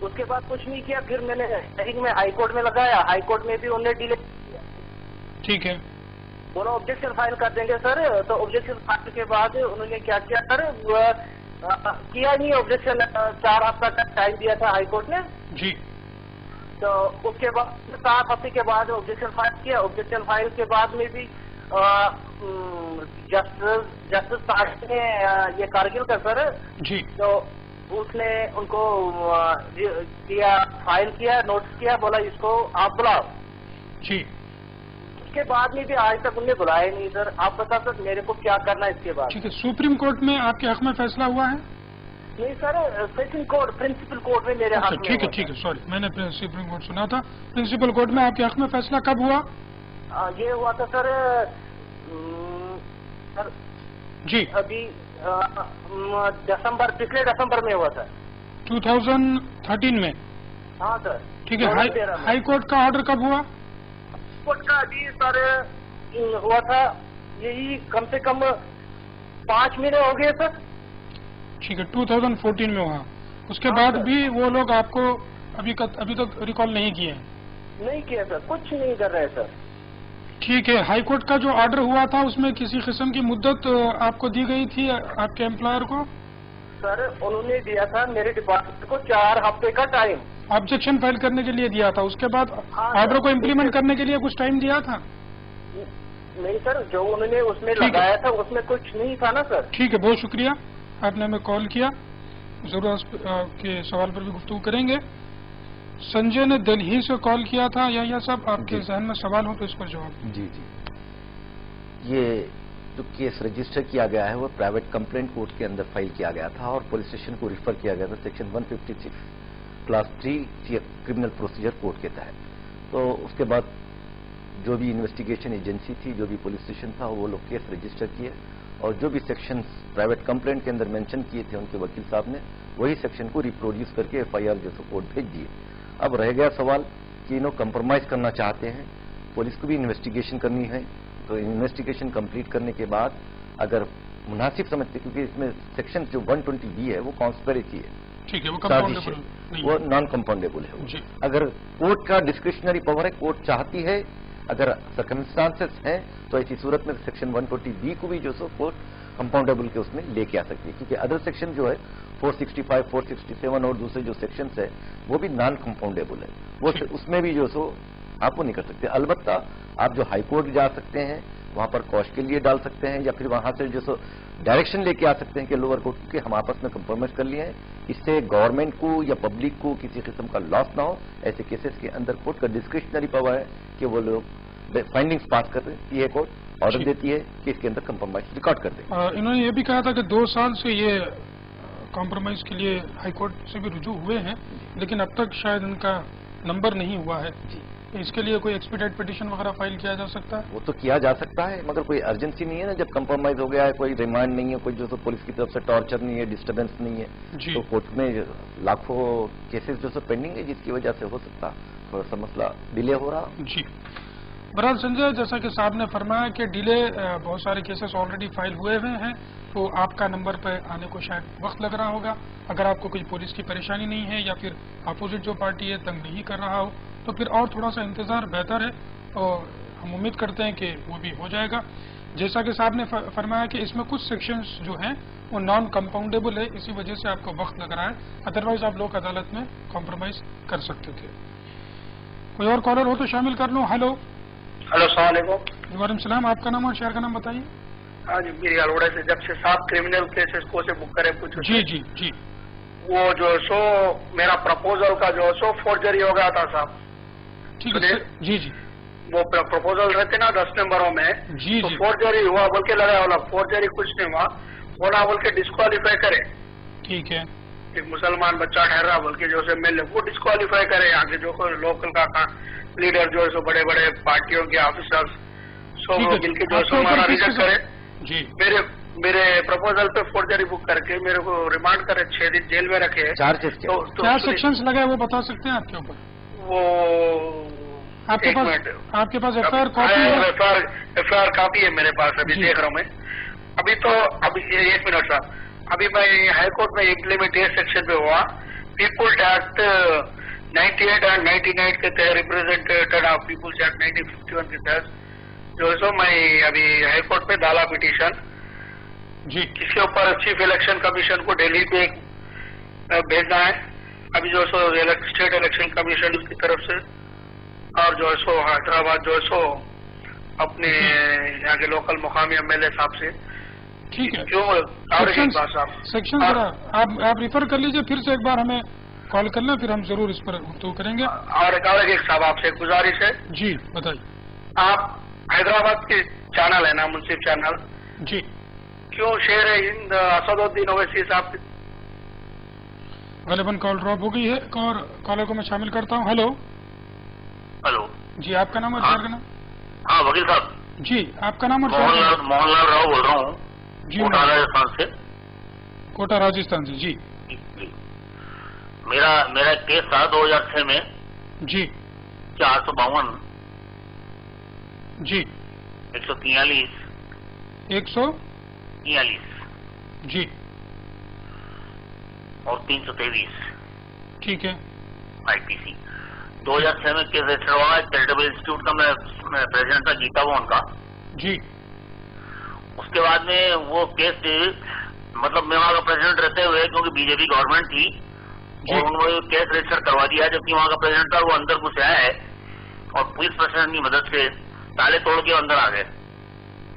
उसके बाद कुछ नहीं किया। फिर मैंने हियरिंग में हाई कोर्ट में लगाया, हाई कोर्ट में भी उन्होंने डिले किया। ठीक है। बोला ऑब्जेक्शन फाइल कर देंगे सर। तो ऑब्जेक्शन फाइल के बाद उन्होंने क्या किया सर, किया नहीं ऑब्जेक्शन। 4 हफ्ता का टाइम दिया था हाई कोर्ट ने जी। तो उसके बाद 7 हफ्ते के बाद ऑब्जेक्शन फाइल किया। ऑब्जेक्शन फाइल के बाद में भी जस्टिस साहब ने ये कारगिल का सर जी। तो उसने उनको किया, फाइल किया, नोटिस किया, बोला इसको आप बुलाओ। जी। उसके बाद में भी आज तक उन्हें बुलाया नहीं सर। आप बता सर मेरे को क्या करना है इसके बाद? ठीक है। सुप्रीम कोर्ट में आपके हक में फैसला हुआ है? नहीं sir, session court principal court में मेरे हक में। ठीक है ठीक है, सॉरी मैंने सुप्रीम कोर्ट सुना था। प्रिंसिपल कोर्ट में आपके हक में फैसला कब हुआ? ये हुआ था सर जी अभी पिछले दिसंबर में हुआ था 2013 में। हाँ सर। ठीक है। हाई कोर्ट का ऑर्डर कब हुआ? कोर्ट का अभी सर हुआ था यही कम से कम 5 महीने हो गए सर। ठीक है। 2014 में हुआ। उसके हाँ बाद सर। भी वो लोग आपको अभी तक रिकॉल नहीं किए हैं? नहीं किया सर, कुछ नहीं कर रहे सर। ठीक है। हाई कोर्ट का जो ऑर्डर हुआ था उसमें किसी किस्म की मुद्दत आपको दी गई थी आपके एम्प्लॉयर को? सर उन्होंने दिया था मेरे डिपार्टमेंट को 4 हफ्ते का टाइम ऑब्जेक्शन फाइल करने के लिए दिया था। उसके बाद हाँ ऑर्डर को सर। इम्प्लीमेंट करने के लिए कुछ टाइम दिया था? नहीं सर, जो उन्होंने उसमें ठीक है। लगाया था उसमें कुछ नहीं था ना सर। ठीक है, बहुत शुक्रिया, आपने हमें कॉल किया। जरूर के सवाल पर भी गुफ्तगू करेंगे। संजय ने दिल्ली से कॉल किया था। या साहब आपके जहन में सवाल हो तो इस पर जवाब। जी जी, ये जो केस रजिस्टर किया गया है वो प्राइवेट कंप्लेंट कोर्ट के अंदर फाइल किया गया था और पुलिस स्टेशन को रिफर किया गया था section 156 class 3 criminal procedure code के तहत। तो उसके बाद जो भी इन्वेस्टिगेशन एजेंसी थी, जो भी पुलिस स्टेशन था, वो लोग केस रजिस्टर किए और जो भी सेक्शन प्राइवेट कंप्लेंट के अंदर मेंशन किए थे उनके वकील साहब ने वही सेक्शन को रिप्रोड्यूस करके एफआईआर जैसे कोर्ट भेज दिए। अब रह गया सवाल कि इन्हों कंप्रोमाइज करना चाहते हैं, पुलिस को भी इन्वेस्टिगेशन करनी है। तो इन्वेस्टिगेशन कंप्लीट करने के बाद अगर मुनासिब समझते, क्योंकि इसमें सेक्शन जो 120B है वो कॉन्स्पिरेसी है, ठीक है, वो साजिश है, नहीं वो नॉन कंपाउंडेबल है वो। अगर कोर्ट का डिस्क्रिशनरी पावर है, कोर्ट चाहती है, अगर सर्कमस्टांसेस हैं तो ऐसी सूरत में सेक्शन 120B को भी जो सो कोर्ट कंपाउंडेबल के उसमें लेके आ सकती है, क्योंकि अदर सेक्शन जो है 465, 467 और दूसरे जो सेक्शंस है वो भी नॉन कंपाउंडेबल है, वो उसमें भी जो सो आपको नहीं कर सकते। अलबत्ता आप जो हाई कोर्ट जा सकते हैं वहां पर कॉश के लिए डाल सकते हैं या फिर वहां से जो सो डायरेक्शन लेके आ सकते हैं कि लोअर कोर्ट के हम आपस में कंप्रोमाइज कर लिए हैं, इससे गवर्नमेंट को या पब्लिक को किसी किस्म का लॉस ना हो। ऐसे केसेस के अंदर कोर्ट का डिस्क्रिशनरी पावर है कि वो लोग फाइंडिंग्स पास कर रहे हैं, कोर्ट ऑर्डर देती है कि इसके अंदर कंप्रोमाइज रिकॉर्ड कर दे। इन्होंने ये भी कहा था कि 2 साल से ये कॉम्प्रोमाइज के लिए हाई कोर्ट से भी रुजू हुए हैं, लेकिन अब तक शायद इनका नंबर नहीं हुआ है। इसके लिए कोई एक्सपीडिएट पिटीशन वगैरह फाइल किया जा सकता है? वो तो किया जा सकता है, मगर कोई अर्जेंसी नहीं है ना। जब कंप्रोमाइज हो गया है, कोई रिमांड नहीं है, कोई जो तो पुलिस की तरफ से टॉर्चर नहीं है, डिस्टर्बेंस नहीं है, तो कोर्ट में लाखों केसेस जो सो पेंडिंग है, जिसकी वजह से हो सकता थोड़ा सा मसला डिले हो रहा। जी बहरहाल संजय, जैसा कि साहब ने फरमाया कि डिले बहुत सारे केसेस ऑलरेडी फाइल हुए हुए हैं, तो आपका नंबर पर आने को शायद वक्त लग रहा होगा। अगर आपको कोई पुलिस की परेशानी नहीं है या फिर अपोजिट जो पार्टी है तंग नहीं कर रहा हो, तो फिर और थोड़ा सा इंतजार बेहतर है और हम उम्मीद करते हैं कि वो भी हो जाएगा। जैसा कि साहब ने फरमाया कि इसमें कुछ सेक्शंस जो हैं वो नॉन कंपाउंडेबल है, इसी वजह से आपको वक्त लग रहा है, अदरवाइज आप लोक अदालत में कॉम्प्रोमाइज कर सकते थे। कोई और कॉलर हो तो शामिल कर लो। हेलो अस्सलाम वालेकुम सलाम, आपका नाम और शहर का नाम बताइए। हाँ जी, मेरी अलोड़ा से जब से 7 क्रिमिनल केसेस को से बुक करे कुछ जी जी जी, वो जो सो मेरा प्रपोजल का जो सो फोर्जरी हो गया था साहब। ठीक है जी जी। वो प्रपोजल रहते ना 10 नंबरों में, जी तो जी फोर्जरी हुआ बोल के लगा वाला, फोर्जरी कुछ नहीं हुआ, होना बोल के डिस्क्वालीफाई करे। ठीक है। एक मुसलमान बच्चा ठहरा बोल के जो से मिले वो डिस्क्वालीफाई करे। आगे जो लोकल का लीडर जो है सो बड़े बड़े पार्टियों के ऑफिसर्स सब ठीक है। मिलके जो है आपके सो ऊपर हमारा किसके रिजेक्ट साथ- करे। जी मेरे प्रपोजल पे फोर्जरी बुक करके मेरे को रिमांड करे, 6 दिन जेल में रखे। चार्जेस क्या? क्या सेक्शंस लगा है वो बता सकते हैं आपके ऊपर? वो आपके एक पास मिनट। FIR कॉपी है? FIR कॉपी है मेरे पास, अभी जी। देख रहा हूँ मैं। अभी तो अभी एक मिनट सर, अभी मैं हाईकोर्ट में इम्प्लीमेंट सेक्शन पे हुआ, पीपुल्स एक्ट 98 और 99 के तहत रिप्रेजेंटेटेड ऑफ पीपुल्स एक्ट 1951 के तहत जो है सो मैं अभी हाईकोर्ट में डाला पिटीशन, जी इसके ऊपर चीफ इलेक्शन कमीशन को दिल्ली पे भेजना है। अभी जो है सो स्टेट इलेक्शन कमीशन की तरफ से, और जो है सो हैदराबाद जो है सो अपने यहाँ के लोकल मुकामी MLA साहब से। ठीक है। क्यों और एक बात साहब, सेक्शन जरा आप रिफर कर लीजिए, फिर से एक बार हमें कॉल करना, फिर हम जरूर इस पर तो करेंगे। और एक साहब आपसे गुजारिश है, जी बताइए। आप हैदराबाद के चैनल है ना, मुंसिफ चैनल, जी क्यों शेर हिंद असदुद्दीन ओवैसी साहब? गलबन कॉल ड्रॉप हो गई है, एक और कॉलर को मैं शामिल करता हूँ। Hello hello. जी, आपका नाम और शहर का नाम? हाँ वकील साहब, जी आपका नाम और शहर का नाम? मोहनलाल राव बोल रहा हूँ, जी कोटा राजस्थान से। कोटा राजस्थान से। जी जी। मेरा केस था 2006 में, जी 452, जी 143, 143 जी और 323 ठीक है। IPC। 2006 में केस रजिस्टर हुआ, चैरिटेबल इंस्टीट्यूट का मैं प्रेसिडेंट था, गीता भवन का। जी उसके बाद में वो केस मतलब मैं वहाँ का प्रेसिडेंट रहते हुए, क्योंकि बीजेपी गवर्नमेंट थी और उन्होंने केस रजिस्टर करवा दिया, जबकि वहाँ का प्रेसिडेंट था वो अंदर घुस आया है और पुलिस प्रशासन की मदद से ताले तोड़ के अंदर आ गए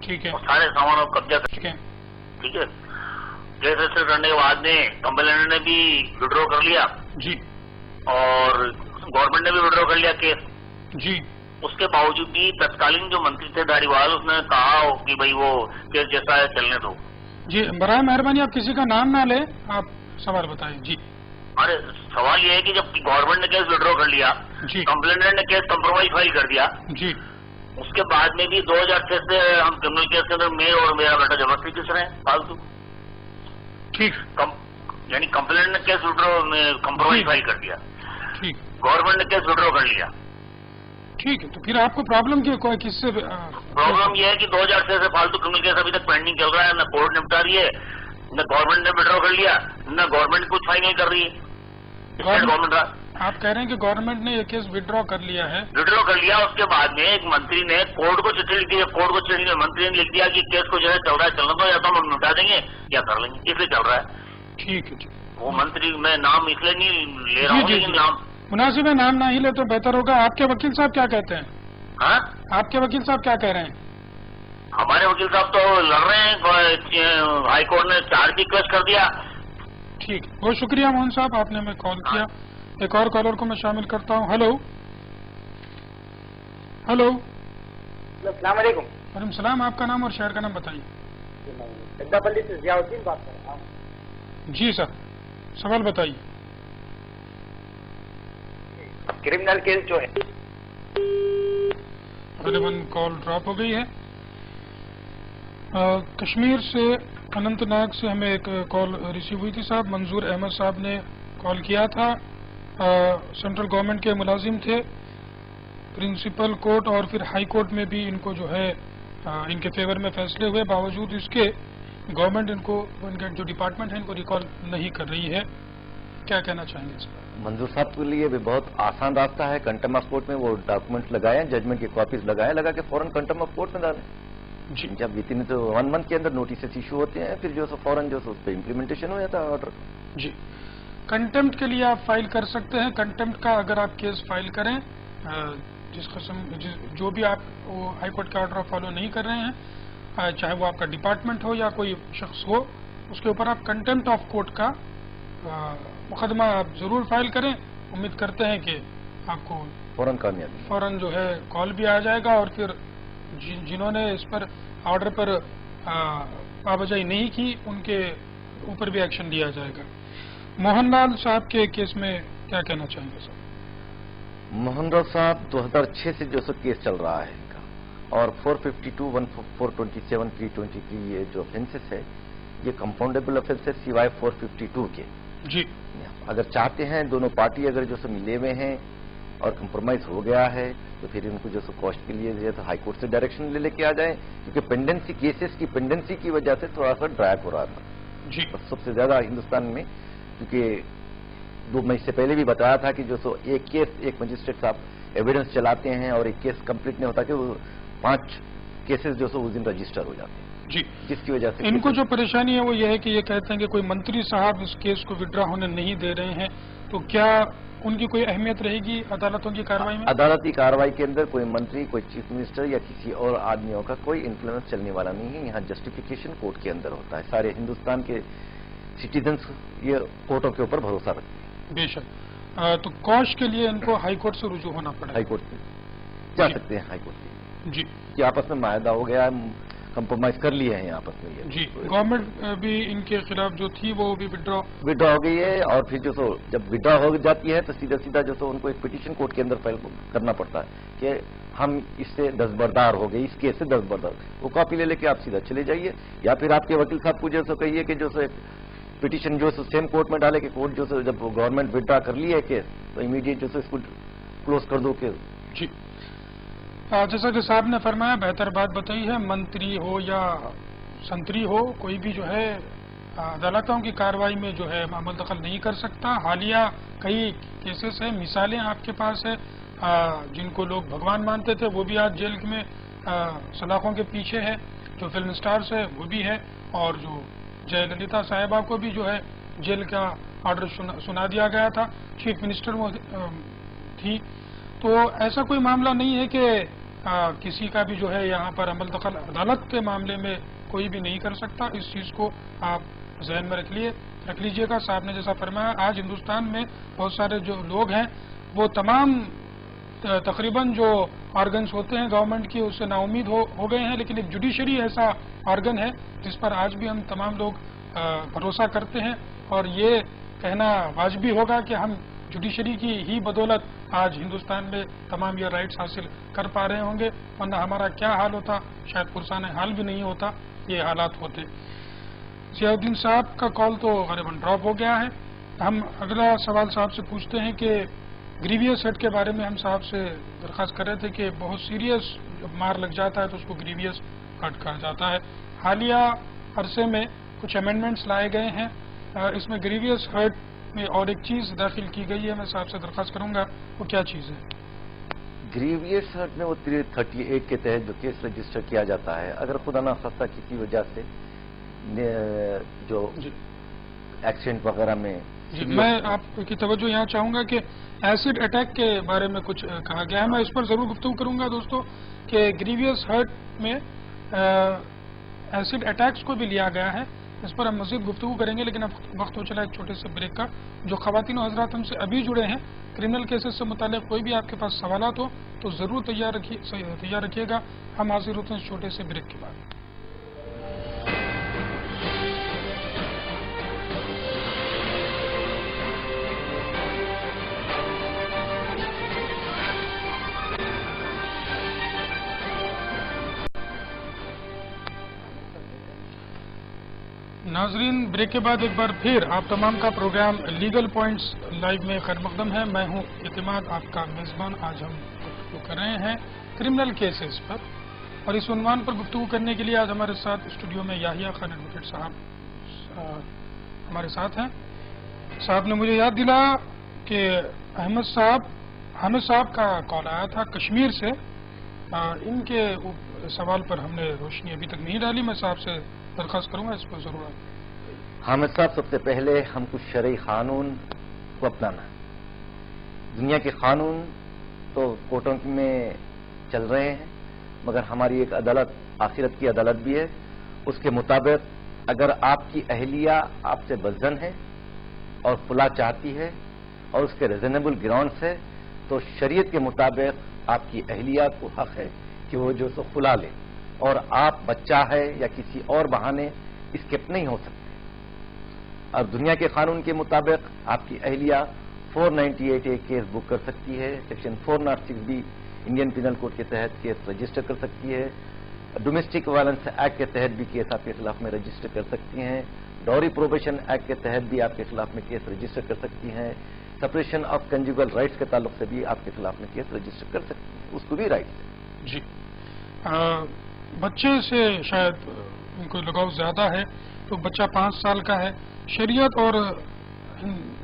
ठीक है। और सारे सामानों को कब्जा कर। ठीक है। ठीक है। केस रजिस्टर करने के बाद में कंप्लेनेंट ने भी विड्रॉ कर लिया जी और गवर्नमेंट ने भी विड्रॉ कर लिया केस। जी उसके बावजूद भी तत्कालीन जो मंत्री थे धारीवाल, उसने कहा हो कि भाई वो केस जैसा है चलने दो। जी, बराए मेहरबानी आप किसी का नाम ना ले, आप सवाल बताइए। जी अरे सवाल ये है कि जब गवर्नमेंट ने केस विड्रॉ कर लिया, जी कंप्लेनेंट ने केस कंप्रोमाइज फाइल कर दिया, जी उसके बाद में भी 2006 से हम क्रिमिनल केस के अंदर मैं और मेरा बेटा जबरदस्ती किस रहे हैं फालतू। ठीक यानी कंप्लेनेंट ने केस विड्रॉ कंप्रोमाइज फाइल कर दिया, ठीक गवर्नमेंट ने केस विड्रॉ कर लिया। ठीक है। तो फिर आपको प्रॉब्लम क्या, कोई किससे प्रॉब्लम ये है कि 2006 से फालतू क्रिमिनल केस अभी तक पेंडिंग चल रहा है, न कोर्ट निपटा रही है, न गवर्नमेंट ने विड्रॉ कर लिया, न गवर्नमेंट कुछ फाइल नहीं कर रही है। गवर्नमेंट आप कह रहे हैं कि गवर्नमेंट ने ये केस विड्रॉ कर लिया है? विड्रॉ कर लिया। उसके बाद में एक मंत्री ने कोर्ट को चिट्ठी लिख दी, कोर्ट को चिट्ठी मंत्री ने लिख दिया कि केस को जो है चल रहा है चलने दो, या तो हम निपटा देंगे या कर लेंगे, इसलिए चल रहा है। ठीक है। ठीक, वो मंत्री, मैं नाम इसलिए नहीं ले रहा हूँ, लेकिन नाम मुनासिब है, नाम ना ही ले तो बेहतर होगा। आपके वकील साहब क्या कहते हैं? हाँ, आपके वकील साहब क्या कह रहे हैं? हमारे वकील साहब तो लड़ रहे हैं, हाई कोर्ट ने चार्ज भी क्वेश्चन कर दिया। ठीक, बहुत शुक्रिया मोहन साहब, आपने हमें कॉल किया। एक और कॉलर को मैं शामिल करता हूँ। Hello hello. अस्सलाम वालेकुम। वालेकुम सलाम, आपका नाम और शहर का नाम बताइए। जद्दापल्ली से जियाउद्दीन बात कर रहा हूँ। जी सर, सवाल बताइए। क्रिमिनल केस जो है, गलबन कॉल ड्रॉप हो गई है। कश्मीर से अनंतनाग से हमें एक कॉल रिसीव हुई थी साहब। मंजूर अहमद साहब ने कॉल किया था। सेंट्रल गवर्नमेंट के मुलाजिम थे, प्रिंसिपल कोर्ट और फिर हाई कोर्ट में भी इनको जो है इनके फेवर में फैसले हुए, बावजूद इसके गवर्नमेंट इनको, इनका जो डिपार्टमेंट है, इनको रिकॉल नहीं कर रही है। क्या कहना चाहेंगे इस पर? मंजूर साहब के लिए भी बहुत आसान रास्ता है। कंटेम्प्ट ऑफ कोर्ट में वो डॉक्यूमेंट्स लगाए, जजमेंट की कॉपीज लगाए, लगा के फौरन कंटेम्प्ट ऑफ कोर्ट में डालें। जी, जब विदिन तो 1 मंथ के अंदर नोटिस इशू होते हैं, फिर जो है फौरन जो है उस पर इम्प्लीमेंटेशन हो जाता है ऑर्डर। जी, कंटेम्प्ट के लिए आप फाइल कर सकते हैं। कंटेम्प्ट का अगर आप केस फाइल करें, जिस किस्म जो भी आप हाई कोर्ट का ऑर्डर फॉलो नहीं कर रहे हैं, चाहे वो आपका डिपार्टमेंट हो या कोई शख्स हो, उसके ऊपर आप कंटेम्प्ट ऑफ कोर्ट का मुकदमा आप जरूर फाइल करें। उम्मीद करते हैं कि آپ کو فوراً جو ہے کال بھی آ جائے گا، اور پھر جنہوں نے اس پر آرڈر پر پابجائی نہیں کی ان کے اوپر بھی ایکشن لیا جائے گا۔ موہن لال صاحب کے کیس میں کیا کہنا چاہیں گے سر؟ موہن لال صاحب 2006 سے جو سو کیس چل رہا ہے ان کا، اور 452, 427, 323 یہ جو افینسز ہے یہ کمپاؤنڈیبل افینس ہے سوائے 452 کے۔ جی اگر چاہتے ہیں دونوں پارٹی اگر جو سو ملے ہوئے ہیں اور کمپرومائز ہو گیا ہے تو پھر ان کو جو سو کوسٹ کے لیے جو ہائی کورٹ سے ڈائریکشن لے کے آ جائیں، کیونکہ پینڈنسی کیسز کی پینڈنسی کی وجہ سے تھوڑا سا ڈریگ ہو رہا تھا جی سب سے زیادہ ہندوستان میں، کیونکہ 2 مئی سے پہلے بھی بتایا تھا کہ جو سو ایک کیس ایک مجسٹریٹ صاحب ایویڈنس چلاتے ہیں اور ایک کیس کمپلیٹ نہیں ہوتا کہ وہ 5 کیسز جو سو اس دن رجسٹر ہو جاتے ہیں، جی جس کی وجہ سے ان کو جو پریشانی ہے وہ یہ ہے کہ یہ کہتے ہیں کہ کوئی منتری صاحب اس کیس کو وڈرا ہونے نہیں دے رہے ہیں، تو کیا ان کی کوئی اہمیت رہے گی عدالتوں کی کارروائی میں؟ عدالتی کارروائی کے اندر کوئی منتری، کوئی چیف منسٹر یا کسی اور آدمیوں کا کوئی انفلوئنس چلنے والا نہیں ہے۔ یہاں جسٹیفیکیشن کورٹ کے اندر ہوتا ہے، سارے ہندوستان کے سٹیزنز یہ کورٹوں کے اوپر بھروسہ رکھتے ہیں۔ بے شک۔ تو کوش کے لیے ان کو ہائی کورٹ سے رجوع ہونا پڑے گا؟ ہائی کورٹ میں جا سکتے ہیں، ہائی کورٹ میں جی کہ آپس میں معاہدہ ہو گیا ہے، کمپرومائز کر لیے ہیں آپس میں۔ جی گورنمنٹ بھی ان کے خلاف جو تھی وہ بھی وڈرا ہو گئی ہے، اور پھر جو سو جب وڈرا ہو جاتی ہے تو سیدھا جو سو ان کو ایک پٹیشن کورٹ کے اندر فائل کرنا پڑتا ہے کہ ہم اس سے دستبردار ہو گئے، اس کیس سے دستبردار، وہ کاپی لے کے آپ سیدھا چلے جائیے، یا پھر آپ کے وکیل صاحب کو جو سو کہیے کہ جو سو پٹیشن جو سو سیم کورٹ میں ڈالے کہ کورٹ جو سو جب گورنمنٹ وڈرا کر لی ہے کیس تو امیڈیٹ جو سو اس کو کلوز کر دو کیس۔ جی جیسا کہ صاحب نے فرمایا، بہتر بات بتائی ہے، منتری ہو یا سنتری ہو، کوئی بھی جو ہے عدالتوں کی کارروائی میں جو ہے عمل دخل نہیں کر سکتا۔ حالیہ کئی کیسز ہیں، مثالیں آپ کے پاس ہے، جن کو لوگ بھگوان مانتے تھے وہ بھی آج جیل میں سلاخوں کے پیچھے ہے، جو فلم سٹارز ہے وہ بھی ہے، اور جو جے للیتا صاحبہ کو بھی جو ہے جیل کا آرڈر سنا دیا گیا تھا، چیف منسٹر وہ تھی۔ تو ایسا کوئی معاملہ نہیں ہے کہ کسی کا بھی جو ہے یہاں پر عمل دخل عدالت کے معاملے میں کوئی بھی نہیں کر سکتا، اس چیز کو آپ ذہن میں رکھ لیجئے گا۔ صاحب نے جیسا فرمایا، آج ہندوستان میں بہت سارے جو لوگ ہیں وہ تمام تقریباً جو آرگنز ہوتے ہیں گورنمنٹ کی اس سے نا امید ہو گئے ہیں، لیکن ایک جوڈیشری ایسا آرگن ہے جس پر آج بھی ہم تمام لوگ بھروسہ کرتے ہیں، اور یہ کہنا واجبی ہوگا کہ ہم جوڈیشری کی ہی بدولت آج ہندوستان میں تمام یہ رائٹس حاصل کر پا رہے ہوں گے، ورنہ ہمارا کیا حال ہوتا، شاید پرسان حال بھی نہیں ہوتا، یہ حالات ہوتے۔ ضیاء الدین صاحب کا کال تو غالباً ڈراپ ہو گیا ہے۔ ہم اگلا سوال صاحب سے پوچھتے ہیں کہ گریویس ہٹ کے بارے میں ہم صاحب سے درخواست کر رہے تھے کہ بہت سیریس مار لگ جاتا ہے تو اس کو گریویس ہٹ کہا جاتا ہے۔ حالیہ عرصے میں کچھ امینڈمنٹس لائے گئے ہیں، اس میں گریویس ہٹ میں اور ایک چیز داخل کی گئی ہے، میں صاحب سے درخواست کروں گا وہ کیا چیز ہے؟ گریویس ہٹ میں وہ 338 کے تحت جو کیس رجسٹر کیا جاتا ہے، اگر خدا نخواستہ کسی وجہ سے جو ایکسیڈنٹ وغیرہ میں جی میں آپ کی توجہ یہاں چاہوں گا کہ ایسڈ اٹیک کے بارے میں کچھ کہا گیا ہے، میں اس پر ضرور گفتگو کروں گا دوستو کہ گریویس ہرٹ میں ایسڈ اٹیکس کو بھی لیا گیا ہے، اس پر ہم مزید گفتگو کریں گے، لیکن اب وقت ہو چلا ایک چھوٹے سے بریک کا۔ جو خواتین و حضرات ہم سے ابھی جڑے ہیں، کرمنل کیسز سے متعلق کوئی بھی آپ کے پاس سوالات ہو تو ضرور تیار رکھیے گا، ہم حاضر ہوتے ہیں اس چھوٹے سے بریک کے بعد۔ ناظرین، بریک کے بعد ایک بار پھر آپ تمام کا پروگرام لیگل پوائنٹس لائیو میں خیر مقدم ہے۔ میں ہوں اعتماد، آپ کا میزبان۔ آج ہم گفتگو کر رہے ہیں کرمنل کیسز پر، اور اس عنوان پر گفتگو کرنے کے لیے آج ہمارے ساتھ اسٹوڈیو میں یاحییٰ خان ایڈوکیٹ صاحب ہمارے ساتھ ہیں۔ صاحب نے مجھے یاد دلایا کہ حامد صاحب کا کال آیا تھا کشمیر سے، ان کے سوال پر ہم نے روشنی ابھی تک نہیں ڈالی، میں صاحب سے درخواست کروں گا اس پر ضرور۔ حامد صاحب، سب سے پہلے ہم کچھ شرعی قانون کو اپنانا ہے۔ دنیا کے قانون تو کورٹوں میں چل رہے ہیں، مگر ہماری ایک عدالت آخرت کی عدالت بھی ہے، اس کے مطابق اگر آپ کی اہلیہ آپ سے بدزن ہے اور خلا چاہتی ہے اور اس کے ریزنیبل گراؤنڈس ہے تو شریعت کے مطابق آپ کی اہلیہ کو حق ہے کہ وہ جو سو کھلا لے، اور آپ بچہ ہے یا کسی اور بہانے اسکیپ نہیں ہو سکتے۔ اور دنیا کے قانون کے مطابق آپ کی اہلیہ 498A کیس بک کر سکتی ہے، section 406B Indian penal code کے تحت کیس رجسٹر کر سکتی ہے، ڈومیسٹک وائلنس ایکٹ کے تحت بھی کیس آپ کے خلاف میں رجسٹر کر سکتی ہیں، ڈوری پروبیشن ایکٹ کے تحت بھی آپ کے خلاف میں کیس رجسٹر کر سکتی ہیں، سپریشن آف کنجوگل رائٹس کے تعلق سے بھی آپ کے خلاف میں کیس رجسٹر کر سکتی ہیں، اس کو بھی رائٹس ہے۔ جی، بچے سے شاید ان کو لگاؤ زیادہ ہے، تو بچہ 5 سال کا ہے، شریعت اور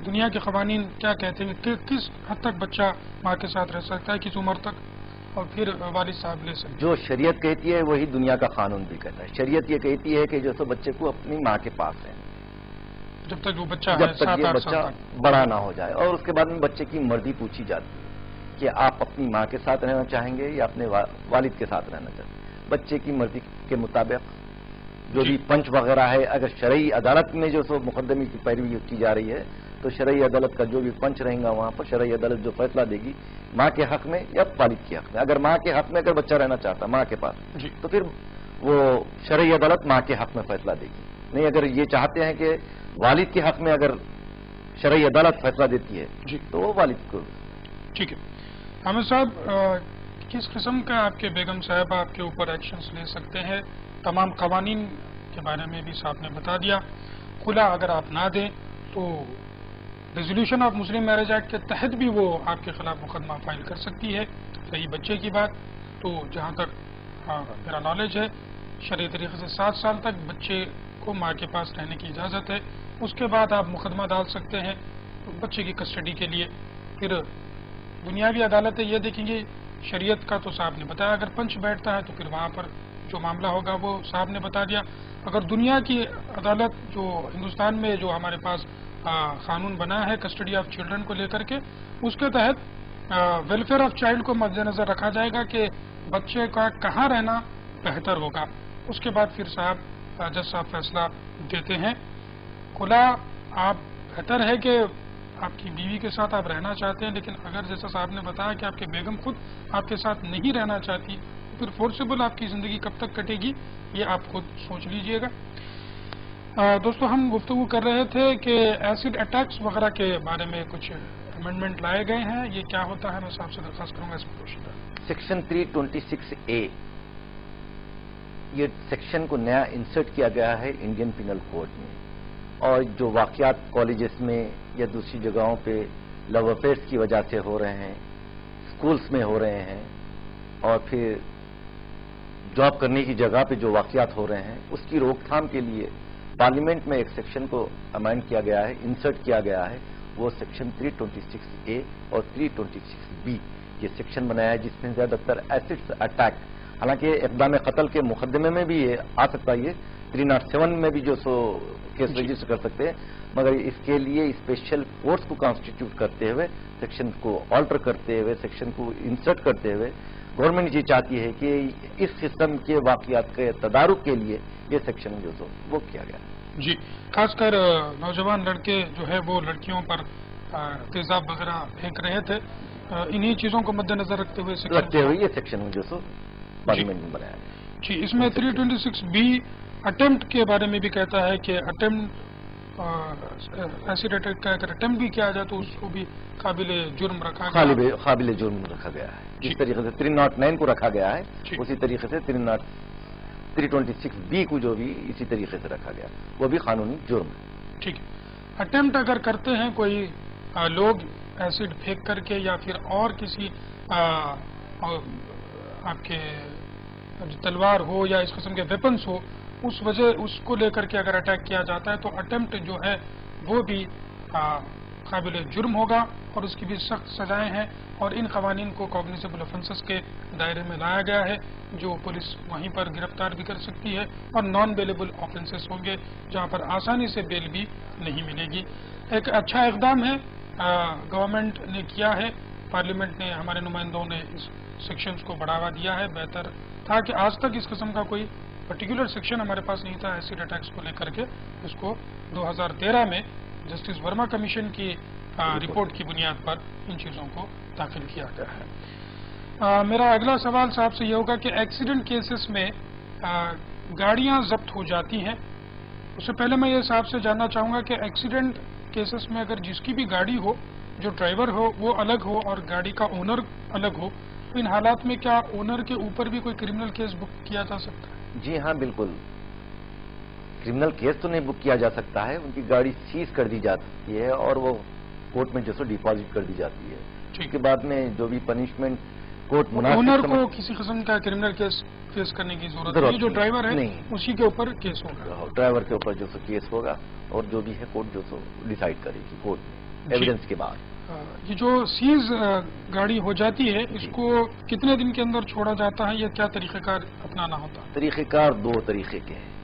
دنیا کے قوانین کیا کہتے ہیں کہ کس حد تک بچہ ماں کے ساتھ رہ سکتا ہے، کس عمر تک، اور پھر والد صاحب لے سکتے ہیں؟ جو شریعت کہتی ہے وہی دنیا کا قانون بھی کہتا ہے۔ شریعت یہ کہتی ہے کہ جو سو بچے کو اپنی ماں کے پاس ہے جب تک وہ بچہ جب ہے تک 7-8 یہ سال بچہ تک۔ بڑا نہ ہو جائے، اور اس کے بعد میں بچے کی مرضی پوچھی جاتی ہے کہ آپ اپنی ماں کے ساتھ رہنا چاہیں گے یا اپنے والد کے ساتھ رہنا چاہیں گے۔ بچے کی مرضی کے مطابق جو بھی پنچ وغیرہ ہے، اگر شرعی عدالت میں جو سو مقدمے کی پیروی کی جا رہی ہے تو شرعی عدالت کا جو بھی پنچ رہے گا وہاں پر شرعی عدالت جو فیصلہ دے گی ماں کے حق میں یا والد کے حق میں، اگر ماں کے حق میں اگر بچہ رہنا چاہتا ماں کے پاس جی، تو پھر وہ شرعی عدالت ماں کے حق میں فیصلہ دے گی، نہیں اگر یہ چاہتے ہیں کہ والد کے حق میں اگر شرعی عدالت فیصلہ دیتی ہے جی، تو وہ والد کو۔ ٹھیک ہے حامد صاحب، کس قسم کا آپ کے بیگم صاحب آپ کے اوپر ایکشنز لے سکتے ہیں؟ تمام قوانین کے بارے میں بھی صاحب نے بتا دیا۔ کھلا اگر آپ نہ دیں تو resolution of Muslim marriage act کے تحت بھی وہ آپ کے خلاف مقدمہ فائل کر سکتی ہے۔ صحیح بچے کی بات تو جہاں تک میرا نالج ہے شرعی طریقے سے 7 سال تک بچے کو ماں کے پاس رہنے کی اجازت ہے، اس کے بعد آپ مقدمہ ڈال سکتے ہیں بچے کی کسٹڈی کے لیے۔ پھر دنیاوی عدالتیں یہ دیکھیں گے، شریعت کا تو صاحب نے بتایا، اگر پنچ بیٹھتا ہے تو پھر وہاں پر جو معاملہ ہوگا وہ صاحب نے بتا دیا۔ اگر دنیا کی عدالت جو ہندوستان میں جو ہمارے پاس قانون بنا ہے کسٹڈی آف چلڈرن کو لے کر کے، اس کے تحت ویلفیئر آف چائلڈ کو مد نظر رکھا جائے گا کہ بچے کا کہاں رہنا بہتر ہوگا۔ اس کے بعد پھر صاحب جج صاحب فیصلہ دیتے ہیں۔ کھلا آپ بہتر ہے کہ آپ کی بیوی کے ساتھ آپ رہنا چاہتے ہیں، لیکن اگر جیسا صاحب نے بتایا کہ آپ کے بیگم خود آپ کے ساتھ نہیں رہنا چاہتی، پھر فورسیبل آپ کی زندگی کب تک کٹے گی یہ آپ خود سوچ لیجئے گا۔ دوستو، ہم گفتگو کر رہے تھے کہ ایسڈ اٹیکس وغیرہ کے بارے میں کچھ امینڈمنٹ لائے گئے ہیں، یہ کیا ہوتا ہے؟ میں صاحب سے درخواست کروں گا اس میں روشن ڈالیں۔ سیکشن 326A یہ سیکشن کو نیا انسرٹ کیا گیا ہے انڈین پینل کوڈ میں، اور جو واقعات کالجز میں یا دوسری جگہوں پہ لو افیئرس کی وجہ سے ہو رہے ہیں، اسکولس میں ہو رہے ہیں، اور پھر جاب کرنے کی جگہ پہ جو واقعات ہو رہے ہیں، اس کی روک تھام کے لیے پارلیمنٹ میں ایک سیکشن کو امینڈ کیا گیا ہے، انسرٹ کیا گیا ہے، وہ سیکشن 326A اور 326B یہ سیکشن بنایا ہے، جس میں زیادہ تر ایسڈ اٹیک، حالانکہ اقدام قتل کے مقدمے میں بھی یہ آ سکتا ہے، یہ 307 میں بھی جو سو کیس رجسٹر کر سکتے ہیں، مگر اس کے لیے اسپیشل کورٹس کو کانسٹیٹیوٹ کرتے ہوئے، سیکشن کو آلٹر کرتے ہوئے، سیکشن کو انسرٹ کرتے ہوئے گورنمنٹ یہ چاہتی ہے کہ اس قسم کے واقعات کے تدارک کے لیے یہ سیکشن جو سو وہ کیا گیا ہے۔ جی، خاص کر نوجوان لڑکے جو ہے وہ لڑکیوں پر تیزاب وغیرہ پھینک رہے تھے، انہی چیزوں کو مد نظر رکھتے ہوئے یہ سیکشن جو سو پارلیمنٹ میں بنایا ہے۔ جی، اس میں 326B اٹمپٹ کے بارے میں بھی کہتا ہے کہ اٹمپٹ ایسڈ اٹیک کا اگر اٹمپٹ بھی کیا جائے تو اس کو بھی قابل جرم رکھا گیا، قابل جرم رکھا گیا ہے۔ جس طریقے سے 309 کو رکھا گیا ہے اسی طریقے سے 326B کو جو بھی اسی طریقے سے رکھا گیا، وہ بھی قانونی جرم ہے۔ ٹھیک ہے، اٹمپٹ اگر کرتے ہیں کوئی لوگ ایسڈ پھینک کر کے یا پھر اور کسی آپ کے تلوار ہو یا اس قسم کے ویپنس ہو، اس کو لے کر کے اگر اٹیک کیا جاتا ہے تو اٹمپٹ جو ہے وہ بھی قابل جرم ہوگا، اور اس کی بھی سخت سزائیں ہیں، اور ان قوانین کو کوگنیزیبل افینسز کے دائرے میں لایا گیا ہے، جو پولیس وہیں پر گرفتار بھی کر سکتی ہے، اور نان بیلیبل آفینسز ہوں گے جہاں پر آسانی سے بیل بھی نہیں ملے گی۔ ایک اچھا اقدام ہے گورنمنٹ نے کیا ہے، پارلیمنٹ نے، ہمارے نمائندوں نے اس سیکشنز کو بڑھاوا دیا ہے۔ بہتر تھا کہ آج تک اس قسم کا کوئی پرٹیکولر سیکشن ہمارے پاس نہیں تھا ایسڈ اٹیکس کو لے کر کے، اس کو 2013 میں جسٹس ورما کمیشن کی रिपोर्ट की बुनियाद पर इन चीज़ों को दाखिल किया गया है। मेरा अगला सवाल साहब से ये होगा कि एक्सीडेंट केसेस में गाड़ियां जब्त हो जाती हैं, उससे पहले मैं ये साहब से जानना चाहूँगा कि एक्सीडेंट केसेस में अगर जिसकी भी गाड़ी हो, जो ड्राइवर हो वो अलग हो और गाड़ी का ओनर अलग हो, तो इन हालात में क्या ओनर के ऊपर भी कोई क्रिमिनल केस बुक किया जा सकता है? जी हाँ, बिल्कुल। क्रिमिनल केस तो नहीं बुक किया जा सकता है, उनकी गाड़ी सीज कर दी जाती है और वो कोर्ट में जो सो डिपॉजिट कर दी जाती है। उसके बाद में जो भी पनिशमेंट कोर्ट मुनासिब ओनर को किसी किस्म का क्रिमिनल केस फेस करने की जरूरत नहीं, जो ड्राइवर है नहीं, उसी के ऊपर केस होगा। ड्राइवर के ऊपर जो सो केस होगा और जो भी है कोर्ट जो सो डिसाइड करेगी कोर्ट में एविडेंस के बाद। ये जो सीज गाड़ी हो जाती है, इसको कितने दिन के अंदर छोड़ा जाता है या क्या तरीक़ेकार अपनाना होता है? तरीक़ेकार दो तरीके के हैं।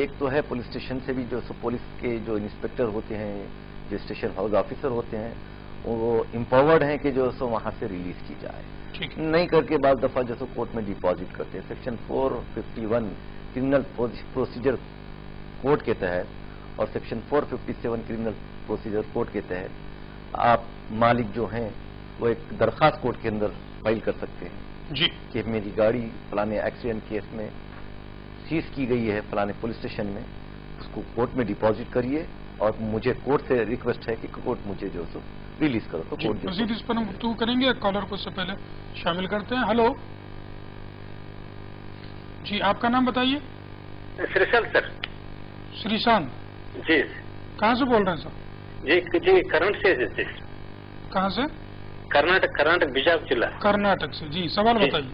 एक तो है पुलिस स्टेशन से भी जो सो पुलिस के जो इंस्पेक्टर होते हैं, जो स्टेशन हाउस ऑफिसर होते हैं, वो एम्पावर्ड हैं कि जो सो वहां से रिलीज की जाए। नहीं करके बाद दफा जो सो कोर्ट में डिपॉजिट करते हैं। सेक्शन 451 क्रिमिनल प्रोसीजर कोड के तहत और सेक्शन 457 क्रिमिनल प्रोसीजर कोड के तहत आप मालिक जो हैं वो एक दरखास्त कोर्ट के अंदर फाइल कर सकते हैं जी कि मेरी गाड़ी फलाने एक्सीडेंट केस में सीज की गई है फलाने पुलिस स्टेशन में, उसको कोर्ट में डिपॉजिट करिए और मुझे कोर्ट से रिक्वेस्ट है कि कोर्ट मुझे जो सो रिलीज करो। तो कोर्ट मजीद इस पर हम गुफ्तगू करेंगे। कॉलर को इससे पहले शामिल करते हैं। हेलो जी, आपका नाम बताइए। श्रीशांत सर। श्रीशांत जी। कहाँ से बोल रहे हैं सर? जी कर्नाटक से। जी कहाँ से? कर्नाटक बिजापुर जिला कर्नाटक से। जी सवाल बताइए।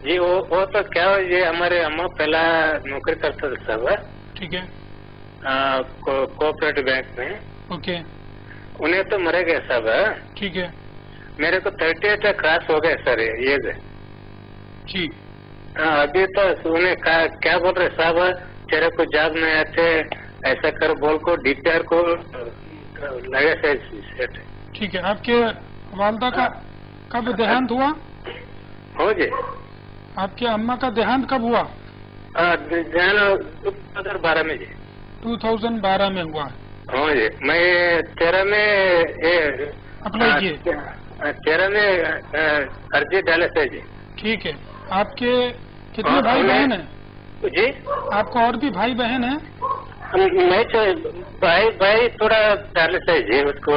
जी वो तो क्या है, ये हमारे अम्मा पहला नौकरी करता था साहब। ठीक है। कोऑपरेटिव बैंक में। ओके। उन्हें तो मरे गए साहब। ठीक है। मेरे को 38 क्रॉस हो गए सर ये जी। अभी तो उन्हें क्या बोल रहे साहब, तेरे को जॉब में आते ऐसा कर बोल को डीपीआर को लगे सेट। ठीक है। आपके वालदा का कब देहांत हुआ? हो जी। आपके अम्मा का देहांत कब हुआ? 2012 में जी। 2012 में हुआ। हाँ जी। मैं 13 में अप्लाई किए। 13 में अर्जी डाले थे जी। ठीक है। आपके कितने भाई बहन हैं? जी आपका और भी भाई बहन है? मैं भाई थोड़ा डाले थे जी, उसको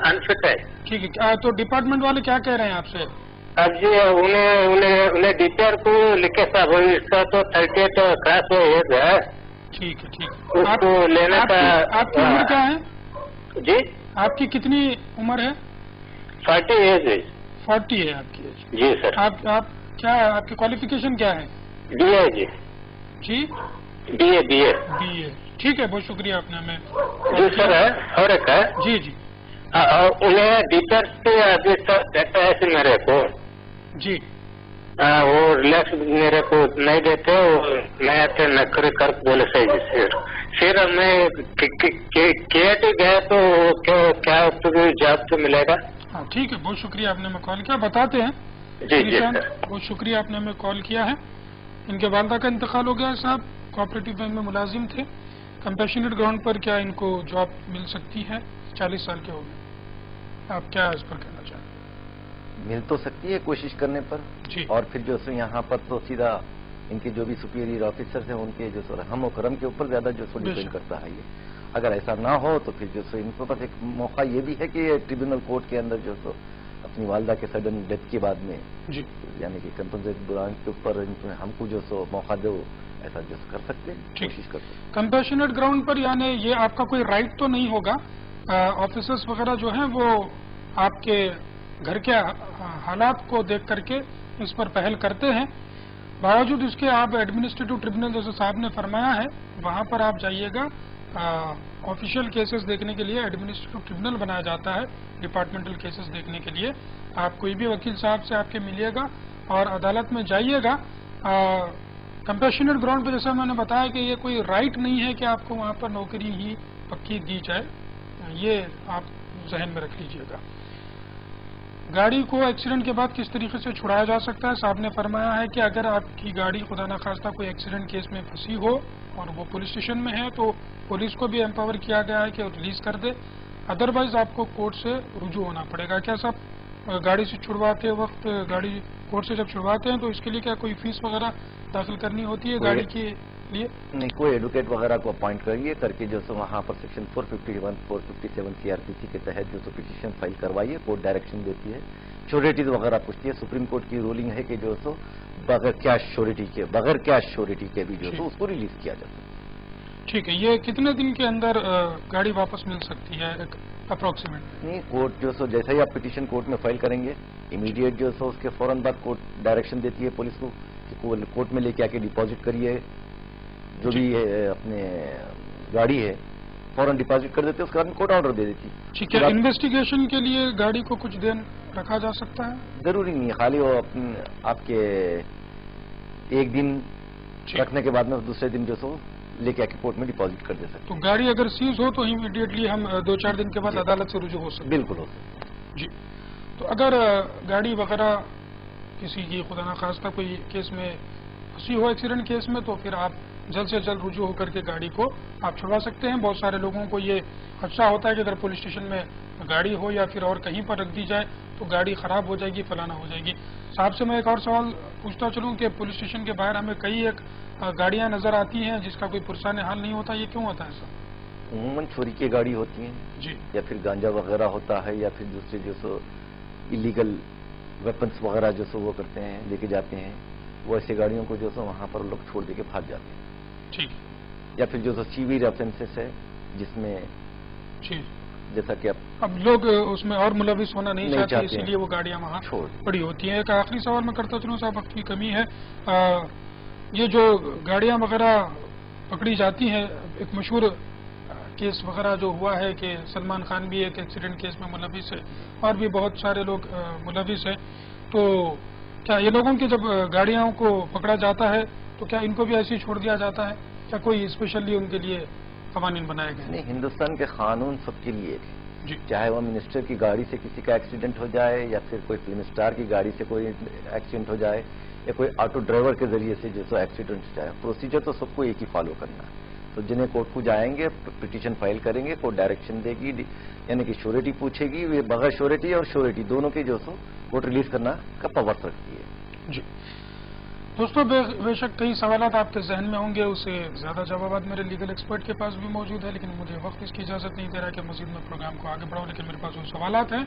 अनफिट है। ठीक है। तो डिपार्टमेंट वाले क्या कह रहे हैं आपसे? अब जी उन्हें डीपीआर को लिखे साहब, इसका तो 38 क्रॉस है। ठीक है। ठीक है। उसको लेने का। आपकी उम्र क्या है? जी आपकी कितनी उम्र है? 40 एज है। 40 है आपकी एज? जी सर। आप क्या आपकी क्वालिफिकेशन क्या है? बीए जी। जी बीए। ठीक है, बहुत शुक्रिया आपने हमें। जी सर है और एक है। जी जी। उन्हें डीपीआर पे अभी तक देता है मेरे को जी। वो रिलैक्स मेरे को नहीं देते, मैं आते नौकरी कर बोले सही फिर मैं केटी गया तो क्या जॉब तो मिलेगा? हाँ ठीक है, बहुत शुक्रिया आपने हमें कॉल किया। बताते हैं जी बहुत शुक्रिया आपने हमें कॉल किया है। इनके वालदा का इंतकाल हो गया साहब, कोऑपरेटिव बैंक में मुलाजिम थे। कंपैशनेट ग्राउंड पर क्या इनको जॉब मिल सकती है? 40 साल के हो गए, आप क्या इस पर कहना चाहें? मिल तो सकती है कोशिश करने पर जी। और फिर जो सो यहाँ पर तो सीधा इनके जो भी सुपीरियर ऑफिसर्स हैं उनके जो सो हम और करम के ऊपर ज्यादा जो सो डिपेंड करता है ये। अगर ऐसा ना हो तो फिर जो सो इनके पास एक मौका ये भी है कि ट्रिब्यूनल कोर्ट के अंदर जो सो अपनी वालदा के सडन डेथ के बाद में जी यानी कि कंपनसेट ब्रांच के ऊपर हमको जो सो मौका दो, ऐसा जो कर सकते हैं, कोशिश कर सकते हैं। कंपैशनेट ग्राउंड पर यानी ये आपका कोई राइट तो नहीं होगा, ऑफिसर्स वगैरह जो हैं वो आपके घर के हालात को देख करके इस पर पहल करते हैं। बावजूद इसके आप एडमिनिस्ट्रेटिव ट्रिब्यूनल जैसे साहब ने फरमाया है वहां पर आप जाइएगा। ऑफिशियल केसेस देखने के लिए एडमिनिस्ट्रेटिव ट्रिब्यूनल बनाया जाता है, डिपार्टमेंटल केसेस देखने के लिए। आप कोई भी वकील साहब से आपके मिलिएगा और अदालत में जाइएगा। कंपैशनेट ग्राउंड पर जैसा मैंने बताया कि ये कोई राइट नहीं है कि आपको वहां पर नौकरी ही पक्की दी जाए, ये आप जहन में रख लीजिएगा। गाड़ी को एक्सीडेंट के बाद किस तरीके से छुड़ाया जा सकता है? साहब ने फरमाया है कि अगर आपकी गाड़ी खुदा न खास्ता कोई एक्सीडेंट केस में फंसी हो और वो पुलिस स्टेशन में है तो पुलिस को भी एम्पावर किया गया है कि रिलीज कर दे। अदरवाइज आपको कोर्ट से रुजू होना पड़ेगा। क्या साहब गाड़ी से छुड़वाते वक्त, गाड़ी कोर्ट से जब छुड़वाते हैं तो इसके लिए क्या कोई फीस वगैरह दाखिल करनी होती है गाड़ी के लिए? नहीं, कोई एडवोकेट वगैरह को अपॉइंट करिए, करके जो सो वहाँ पर सेक्शन 451, 457 सीआरपीसी के तहत जो सो पिटीशन फाइल करवाइए। कोर्ट डायरेक्शन देती है, श्योरिटीज वगैरह पूछती है। सुप्रीम कोर्ट की रूलिंग है कि जो सो बगैर कैश श्योरिटी के भी जो सो उसको रिलीज किया जाता है। ठीक है, ये कितने दिन के अंदर गाड़ी वापस मिल सकती है अप्रोक्सीमेट? नहीं, कोर्ट जो सो जैसे ही आप पिटीशन कोर्ट में फाइल करेंगे, इमीडिएट जो सो उसके फौरन बाद कोर्ट डायरेक्शन देती है पुलिस को कि कोर्ट में लेके आके डिपॉजिट करिए। जो भी अपने गाड़ी है फौरन डिपॉजिट कर देते हैं, उसके बाद कोर्ट ऑर्डर दे देती है। ठीक है, इन्वेस्टिगेशन के लिए गाड़ी को कुछ दिन रखा जा सकता है? जरूरी नहीं है, खाली वो आपके एक दिन रखने के बाद में दूसरे दिन जो सो लेके आके कोर्ट में डिपॉजिट कर दे सकते। तो गाड़ी अगर सीज हो तो इमीडिएटली हम 2-4 दिन के बाद अदालत से रुजू हो सकते? बिल्कुल हो सकते जी। तो अगर गाड़ी वगैरह किसी की खुदा न खास्ता कोई केस में फंसी हो, एक्सीडेंट केस में, तो फिर आप जल्द से जल्द रुजू होकर के गाड़ी को आप छुड़वा सकते हैं। बहुत सारे लोगों को ये खदशा होता है कि अगर पुलिस स्टेशन में गाड़ी हो या फिर और कहीं पर रख दी जाए तो गाड़ी खराब हो जाएगी, फलाना हो जाएगी। साहब से मैं एक और सवाल पूछता चलूं कि पुलिस स्टेशन के बाहर हमें कई एक गाड़ियां नजर आती हैं जिसका कोई पुरसान हाल नहीं होता, ये क्यों होता है सर? उमूमन चोरी की गाड़ी होती है जी, या फिर गांजा वगैरह होता है, या फिर दूसरे जो सो इलीगल वेपन्स वगैरह जो सो वो करते हैं, लेके जाते हैं। वो ऐसी गाड़ियों को जो सो वहां पर लोग छोड़ दे के भाग जाते हैं। ठीक। या फिर जो सो सीवियर ऑफेंसेस है जिसमें जी, जैसा कि अब लोग उसमें और मुलविस होना नहीं चाहते, इसीलिए वो गाड़ियां वहाँ पड़ी होती हैं। एक आखिरी सवाल मैं करता चलूँ साहब, वक्त की कमी है। ये जो गाड़ियां वगैरह पकड़ी जाती हैं, एक मशहूर केस वगैरह जो हुआ है कि सलमान खान भी एक एक्सीडेंट केस में मुलविस है और भी बहुत सारे लोग मुलविस हैं, तो क्या ये लोगों की जब गाड़ियों को पकड़ा जाता है तो क्या इनको भी ऐसे ही छोड़ दिया जाता है, क्या कोई स्पेशली उनके लिए कवानीन बनाए गए? नहीं, हिंदुस्तान के कानून सबके लिए जी, चाहे वो मिनिस्टर की गाड़ी से किसी का एक्सीडेंट हो जाए, या फिर कोई फिल्म स्टार की गाड़ी से कोई एक्सीडेंट हो जाए, या कोई ऑटो ड्राइवर के जरिए से जो एक्सीडेंट हो जाए, प्रोसीजर तो सबको एक ही फॉलो करना है। तो जिन्हें कोर्ट को जाएंगे, पिटीशन फाइल करेंगे, कोर्ट डायरेक्शन देगी, यानी कि श्योरिटी पूछेगी, वे बगैर श्योरिटी और श्योरिटी दोनों के जो सो कोर्ट रिलीज करना का पावर रखती है। जी दोस्तों, बेशक कई सवालात आपके जहन में होंगे, उससे ज्यादा जवाब मेरे लीगल एक्सपर्ट के पास भी मौजूद है, लेकिन मुझे वक्त इसकी इजाजत नहीं दे रहा कि मजीद में प्रोग्राम को आगे बढ़ाऊं। लेकिन मेरे पास वो सवालात हैं,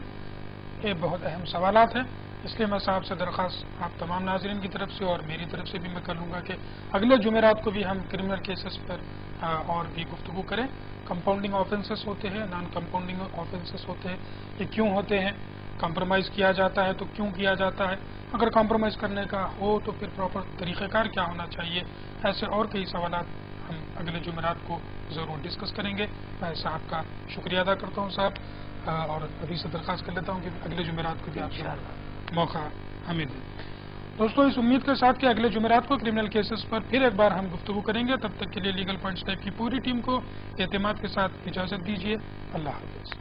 ये बहुत अहम सवालात हैं, इसलिए मैं साहब से दरख्वास्त आप तमाम नाजरीन की तरफ से और मेरी तरफ से भी मैं कर लूँगा कि अगले जुमेरात को भी हम क्रिमिनल केसेस पर और भी गुफ्तगू करें। कंपाउंडिंग ऑफेंसेस होते हैं, नॉन कंपाउंडिंग ऑफेंसेस होते हैं, ये क्यों होते हैं, कंप्रोमाइज़ किया जाता है तो क्यों किया जाता है, अगर कंप्रोमाइज़ करने का हो तो फिर प्रॉपर तरीक़ेकार क्या होना चाहिए, ऐसे और कई सवालात हम अगले जुमेरात को ज़रूर डिस्कस करेंगे। मैं साहब का शुक्रिया अदा करता हूँ साहब, और अभी से दरख्वास्त कर लेता हूँ कि अगले जुमेरात को भी आप मौका हमें दें। दोस्तों, इस उम्मीद के साथ कि अगले जुमेरात को क्रिमिनल केसेस पर फिर एक बार हम गुफ्तगू करेंगे, तब तक के लिए लीगल पॉइंट्स टाइप की पूरी टीम को एतमाद के साथ इजाज़त दीजिए। अल्लाह हाफ़िज़।